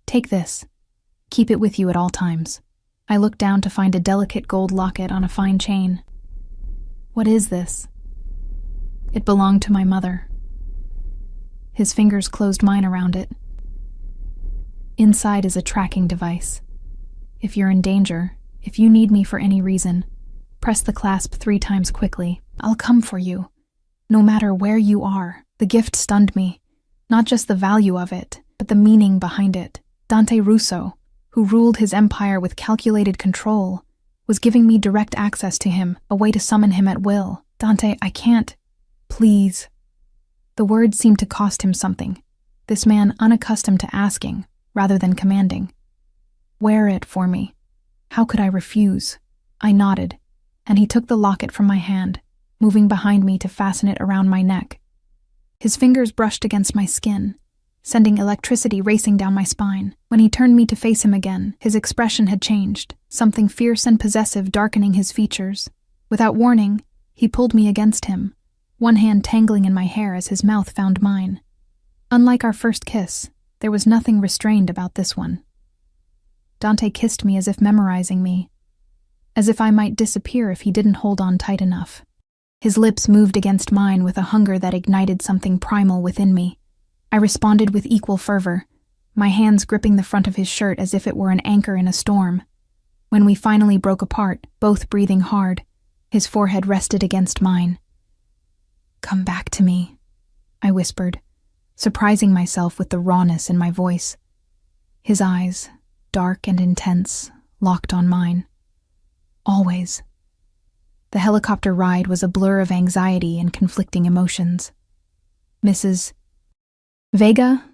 S1: "Take this. Keep it with you at all times." I looked down to find a delicate gold locket on a fine chain. "What is this?" "It belonged to my mother." His fingers closed mine around it. "Inside is a tracking device. If you're in danger, if you need me for any reason, press the clasp 3 times quickly. I'll come for you, no matter where you are." The gift stunned me, not just the value of it, but the meaning behind it. Dante Russo, who ruled his empire with calculated control, was giving me direct access to him, a way to summon him at will. "Dante, I can't. Please." The words seemed to cost him something, this man unaccustomed to asking, rather than commanding. "Wear it for me." How could I refuse? I nodded, and he took the locket from my hand, moving behind me to fasten it around my neck. His fingers brushed against my skin, sending electricity racing down my spine. When he turned me to face him again, his expression had changed, something fierce and possessive darkening his features. Without warning, he pulled me against him, one hand tangling in my hair as his mouth found mine. Unlike our first kiss, there was nothing restrained about this one. Dante kissed me as if memorizing me, as if I might disappear if he didn't hold on tight enough. His lips moved against mine with a hunger that ignited something primal within me. I responded with equal fervor, my hands gripping the front of his shirt as if it were an anchor in a storm. When we finally broke apart, both breathing hard, his forehead rested against mine. "Come back to me," I whispered, surprising myself with the rawness in my voice. His eyes, dark and intense, locked on mine. Always. The helicopter ride was a blur of anxiety and conflicting emotions. Mrs. Vega,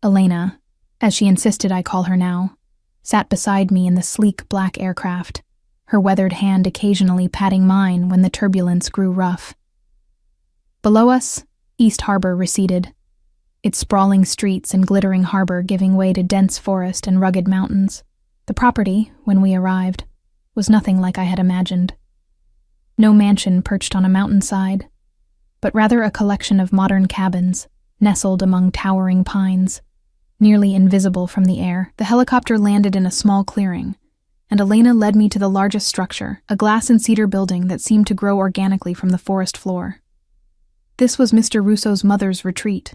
S1: Elena, as she insisted I call her now, sat beside me in the sleek black aircraft, her weathered hand occasionally patting mine when the turbulence grew rough. Below us, East Harbor receded, its sprawling streets and glittering harbor giving way to dense forest and rugged mountains. The property, when we arrived, was nothing like I had imagined. No mansion perched on a mountainside, but rather a collection of modern cabins, nestled among towering pines, nearly invisible from the air. The helicopter landed in a small clearing, and Elena led me to the largest structure, a glass and cedar building that seemed to grow organically from the forest floor. This was Mr. Russo's mother's retreat,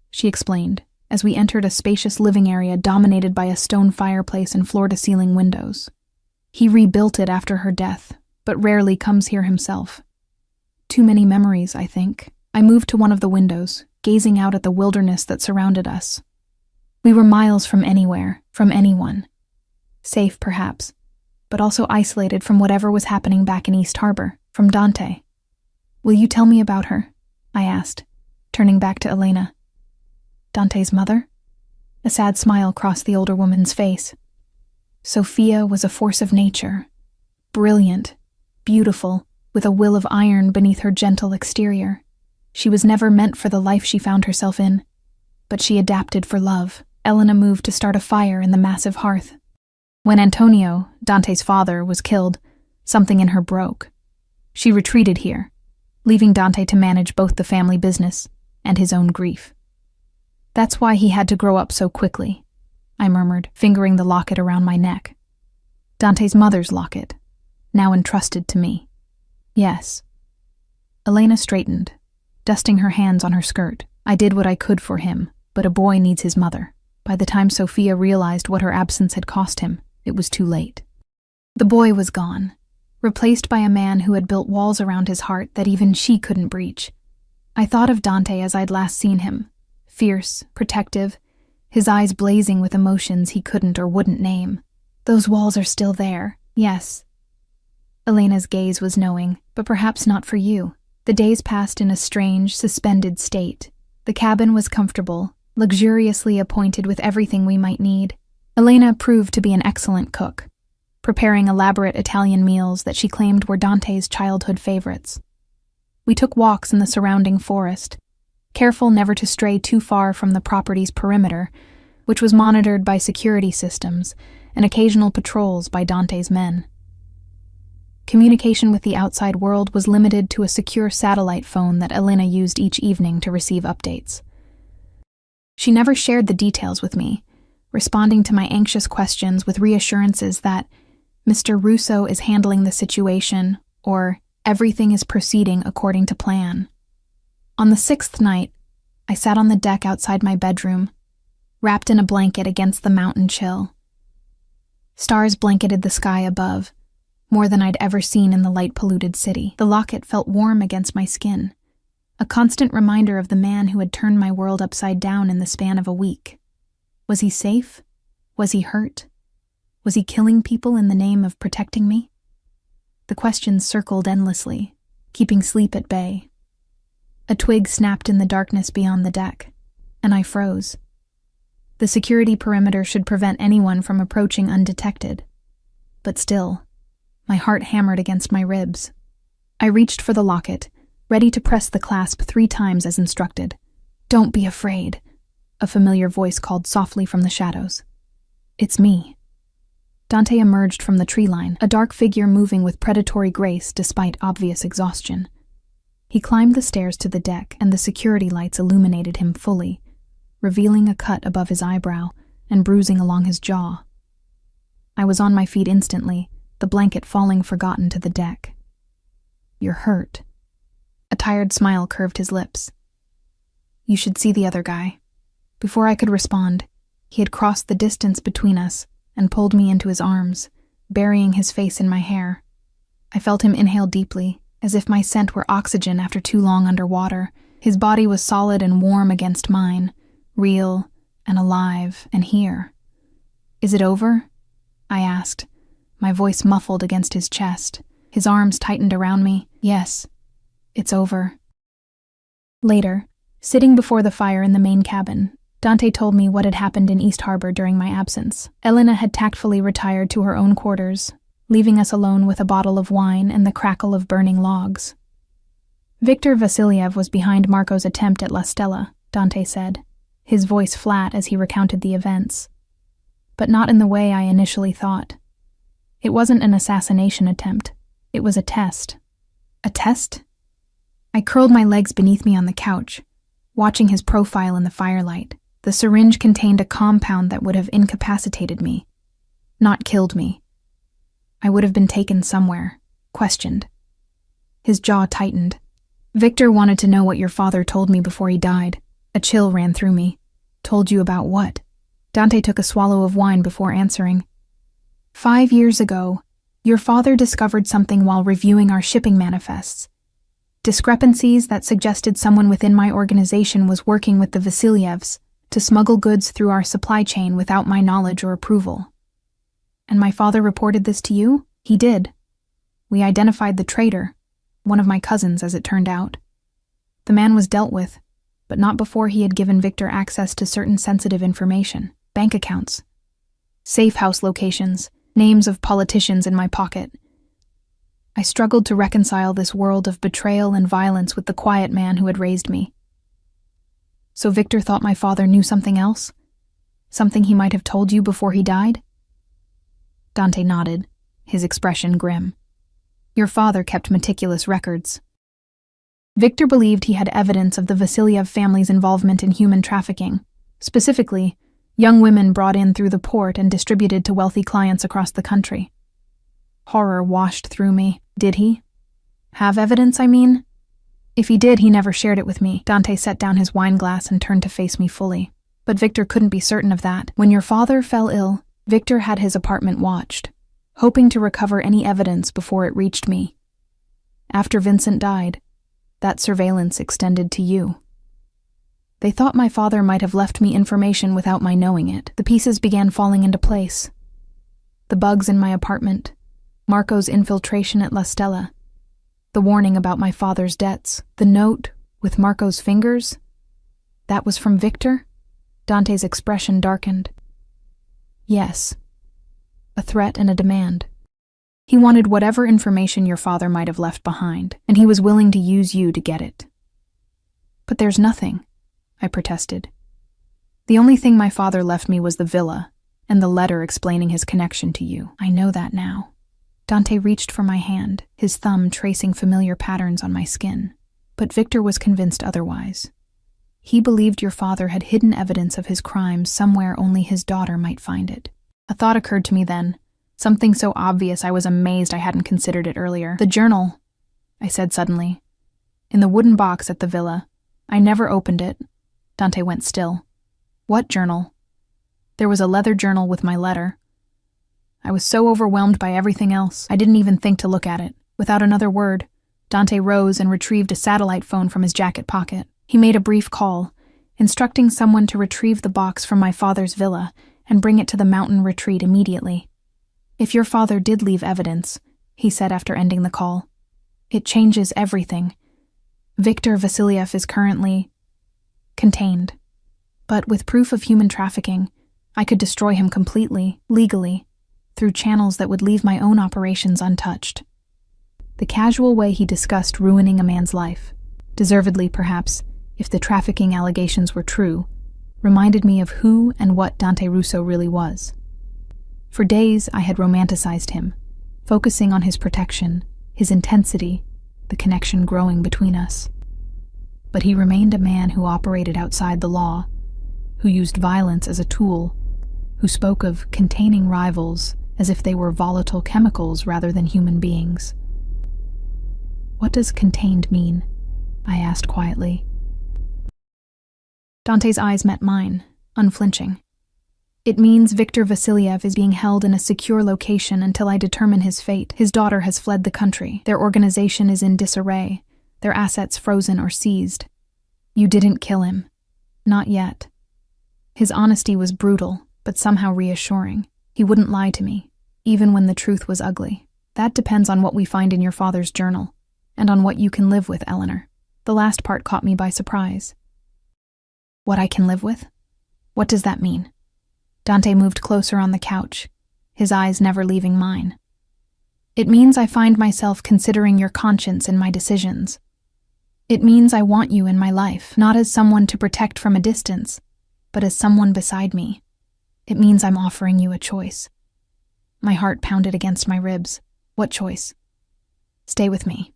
S1: she explained, as we entered a spacious living area dominated by a stone fireplace and floor-to-ceiling windows. He rebuilt it after her death, but rarely comes here himself. Too many memories, I think. I moved to one of the windows, gazing out at the wilderness that surrounded us. We were miles from anywhere, from anyone. Safe, perhaps, but also isolated from whatever was happening back in East Harbor, from Dante. "Will you tell me about her?" I asked, turning back to Elena. Dante's mother? A sad smile crossed the older woman's face. Sophia was a force of nature, brilliant, beautiful, with a will of iron beneath her gentle exterior. She was never meant for the life she found herself in, but she adapted for love. Elena moved to start a fire in the massive hearth. When Antonio, Dante's father, was killed, something in her broke. She retreated here, leaving Dante to manage both the family business and his own grief. "That's why he had to grow up so quickly," I murmured, fingering the locket around my neck. Dante's mother's locket, now entrusted to me. "Yes." Elena straightened, dusting her hands on her skirt. "I did what I could for him, but a boy needs his mother." By the time Sophia realized what her absence had cost him, it was too late. The boy was gone, replaced by a man who had built walls around his heart that even she couldn't breach. I thought of Dante as I'd last seen him, fierce, protective, his eyes blazing with emotions he couldn't or wouldn't name. "Those walls are still there, yes." Elena's gaze was knowing, "but perhaps not for you." The days passed in a strange, suspended state. The cabin was comfortable, luxuriously appointed with everything we might need. Elena proved to be an excellent cook, preparing elaborate Italian meals that she claimed were Dante's childhood favorites. We took walks in the surrounding forest, careful never to stray too far from the property's perimeter, which was monitored by security systems and occasional patrols by Dante's men. Communication with the outside world was limited to a secure satellite phone that Elena used each evening to receive updates. She never shared the details with me, responding to my anxious questions with reassurances that Mr. Russo is handling the situation or everything is proceeding according to plan. On the 6th night, I sat on the deck outside my bedroom, wrapped in a blanket against the mountain chill. Stars blanketed the sky above, more than I'd ever seen in the light-polluted city. The locket felt warm against my skin, a constant reminder of the man who had turned my world upside down in the span of a week. Was he safe? Was he hurt? Was he killing people in the name of protecting me? The questions circled endlessly, keeping sleep at bay. A twig snapped in the darkness beyond the deck, and I froze. The security perimeter should prevent anyone from approaching undetected. But still, my heart hammered against my ribs. I reached for the locket, ready to press the clasp 3 times as instructed. "Don't be afraid," a familiar voice called softly from the shadows. "It's me." Dante emerged from the tree line, a dark figure moving with predatory grace despite obvious exhaustion. He climbed the stairs to the deck, and the security lights illuminated him fully, revealing a cut above his eyebrow and bruising along his jaw. I was on my feet instantly, the blanket falling forgotten to the deck. "You're hurt." A tired smile curved his lips. "You should see the other guy." Before I could respond, he had crossed the distance between us and pulled me into his arms, burying his face in my hair. I felt him inhale deeply, as if my scent were oxygen after too long underwater. His body was solid and warm against mine, real and alive and here. Is it over? I asked, my voice muffled against his chest. His arms tightened around me. Yes, it's over. Later, sitting before the fire in the main cabin, Dante told me what had happened in East Harbor during my absence. Elena had tactfully retired to her own quarters, leaving us alone with a bottle of wine and the crackle of burning logs. Victor Vasiliev was behind Marco's attempt at La Stella, Dante said, his voice flat as he recounted the events. But not in the way I initially thought. It wasn't an assassination attempt. It was a test. A test? I curled my legs beneath me on the couch, watching his profile in the firelight. The syringe contained a compound that would have incapacitated me, not killed me. I would have been taken somewhere, questioned. His jaw tightened. Victor wanted to know what your father told me before he died. A chill ran through me. Told you about what? Dante took a swallow of wine before answering. 5 years ago, your father discovered something while reviewing our shipping manifests. Discrepancies that suggested someone within my organization was working with the Vasilievs to smuggle goods through our supply chain without my knowledge or approval. And my father reported this to you? He did. We identified the traitor, one of my cousins as it turned out. The man was dealt with, but not before he had given Victor access to certain sensitive information, bank accounts, safe house locations, names of politicians in my pocket. I struggled to reconcile this world of betrayal and violence with the quiet man who had raised me. So Victor thought my father knew something else? Something he might have told you before he died? Dante nodded, his expression grim. Your father kept meticulous records. Victor believed he had evidence of the Vasiliev family's involvement in human trafficking, specifically, young women brought in through the port and distributed to wealthy clients across the country. Horror washed through me. Did he? Have evidence, I mean? If he did, he never shared it with me. Dante set down his wine glass and turned to face me fully. But Victor couldn't be certain of that. When your father fell ill, Victor had his apartment watched, hoping to recover any evidence before it reached me. After Vincent died, that surveillance extended to you. They thought my father might have left me information without my knowing it. The pieces began falling into place. The bugs in my apartment, Marco's infiltration at La Stella, the warning about my father's debts, the note with Marco's fingers. That was from Victor? Dante's expression darkened. Yes. A threat and a demand. He wanted whatever information your father might have left behind, and he was willing to use you to get it. But there's nothing, I protested. The only thing my father left me was the villa, and the letter explaining his connection to you. I know that now. Dante reached for my hand, his thumb tracing familiar patterns on my skin. But Victor was convinced otherwise. He believed your father had hidden evidence of his crimes somewhere only his daughter might find it. A thought occurred to me then, something so obvious I was amazed I hadn't considered it earlier. The journal, I said suddenly. In the wooden box at the villa. I never opened it. Dante went still. What journal? There was a leather journal with my letter. I was so overwhelmed by everything else, I didn't even think to look at it. Without another word, Dante rose and retrieved a satellite phone from his jacket pocket. He made a brief call, instructing someone to retrieve the box from my father's villa and bring it to the mountain retreat immediately. If your father did leave evidence, he said after ending the call, it changes everything. Victor Vasiliev is currently contained. But with proof of human trafficking, I could destroy him completely, legally, through channels that would leave my own operations untouched. The casual way he discussed ruining a man's life, deservedly perhaps, if the trafficking allegations were true, reminded me of who and what Dante Russo really was. For days I had romanticized him, focusing on his protection, his intensity, the connection growing between us. But he remained a man who operated outside the law, who used violence as a tool, who spoke of containing rivals as if they were volatile chemicals rather than human beings. What does contained mean? I asked quietly. Dante's eyes met mine, unflinching. It means Victor Vasiliev is being held in a secure location until I determine his fate. His daughter has fled the country. Their organization is in disarray, their assets frozen or seized. You didn't kill him. Not yet. His honesty was brutal, but somehow reassuring. He wouldn't lie to me, even when the truth was ugly. That depends on what we find in your father's journal, and on what you can live with, Eleanor. The last part caught me by surprise. What I can live with? What does that mean? Dante moved closer on the couch, his eyes never leaving mine. It means I find myself considering your conscience in my decisions. It means I want you in my life, not as someone to protect from a distance, but as someone beside me. It means I'm offering you a choice. My heart pounded against my ribs. What choice? Stay with me,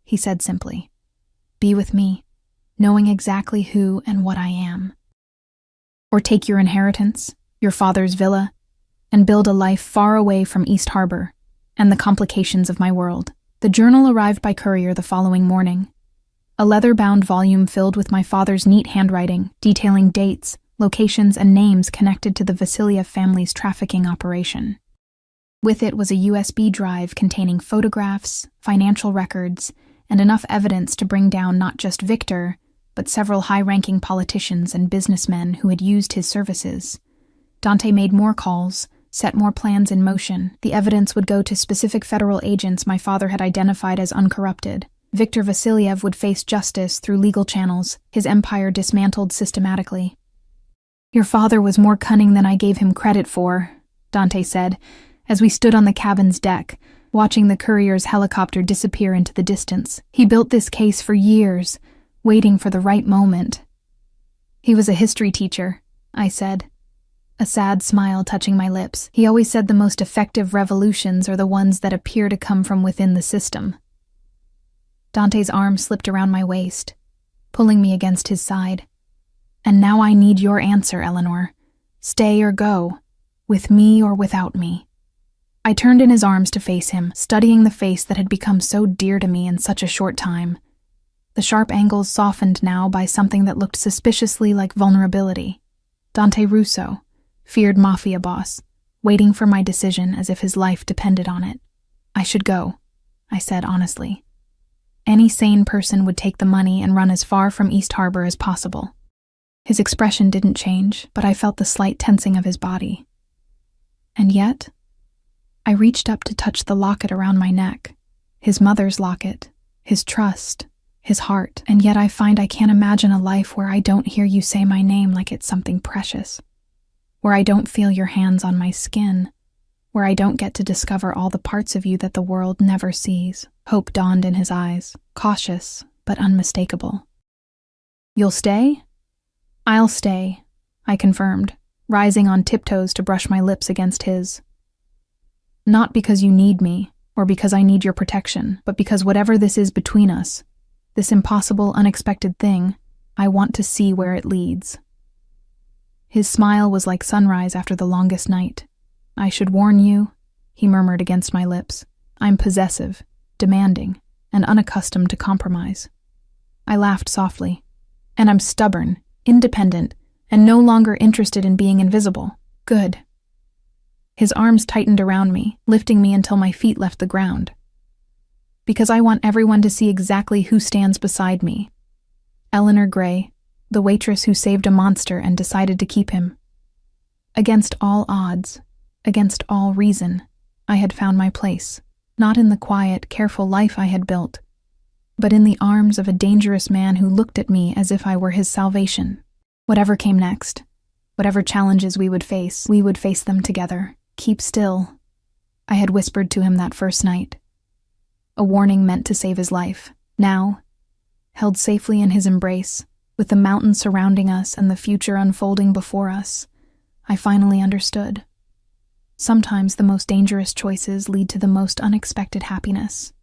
S1: he said simply. Be with me, knowing exactly who and what I am. Or take your inheritance, your father's villa, and build a life far away from East Harbor and the complications of my world. The journal arrived by courier the following morning. A leather-bound volume filled with my father's neat handwriting, detailing dates, locations, and names connected to the Vasiliev family's trafficking operation. With it was a USB drive containing photographs, financial records, and enough evidence to bring down not just Victor, but several high-ranking politicians and businessmen who had used his services. Dante made more calls, set more plans in motion. The evidence would go to specific federal agents my father had identified as uncorrupted. Viktor Vasiliev would face justice through legal channels, his empire dismantled systematically. Your father was more cunning than I gave him credit for, Dante said, as we stood on the cabin's deck, watching the courier's helicopter disappear into the distance. He built this case for years, waiting for the right moment. He was a history teacher, I said, a sad smile touching my lips. He always said the most effective revolutions are the ones that appear to come from within the system. Dante's arm slipped around my waist, pulling me against his side. And now I need your answer, Eleanor. Stay or go, with me or without me. I turned in his arms to face him, studying the face that had become so dear to me in such a short time. The sharp angles softened now by something that looked suspiciously like vulnerability. Dante Russo, feared Mafia boss, waiting for my decision as if his life depended on it. I should go, I said honestly. Any sane person would take the money and run as far from East Harbor as possible. His expression didn't change, but I felt the slight tensing of his body. And yet, I reached up to touch the locket around my neck, his mother's locket, his trust, his heart, and yet I find I can't imagine a life where I don't hear you say my name like it's something precious, where I don't feel your hands on my skin, where I don't get to discover all the parts of you that the world never sees. Hope dawned in his eyes, cautious but unmistakable. You'll stay? I'll stay, I confirmed, rising on tiptoes to brush my lips against his. Not because you need me, or because I need your protection, but because whatever this is between us, this impossible, unexpected thing, I want to see where it leads. His smile was like sunrise after the longest night. I should warn you, he murmured against my lips. I'm possessive, demanding, and unaccustomed to compromise. I laughed softly. And I'm stubborn, independent, and no longer interested in being invisible. Good. His arms tightened around me, lifting me until my feet left the ground. Because I want everyone to see exactly who stands beside me. Eleanor Gray, the waitress who saved a monster and decided to keep him. Against all odds, against all reason, I had found my place, not in the quiet, careful life I had built, but in the arms of a dangerous man who looked at me as if I were his salvation. Whatever came next, whatever challenges we would face them together. Keep still, I had whispered to him that first night. A warning meant to save his life. Now, held safely in his embrace, with the mountains surrounding us and the future unfolding before us, I finally understood. Sometimes the most dangerous choices lead to the most unexpected happiness.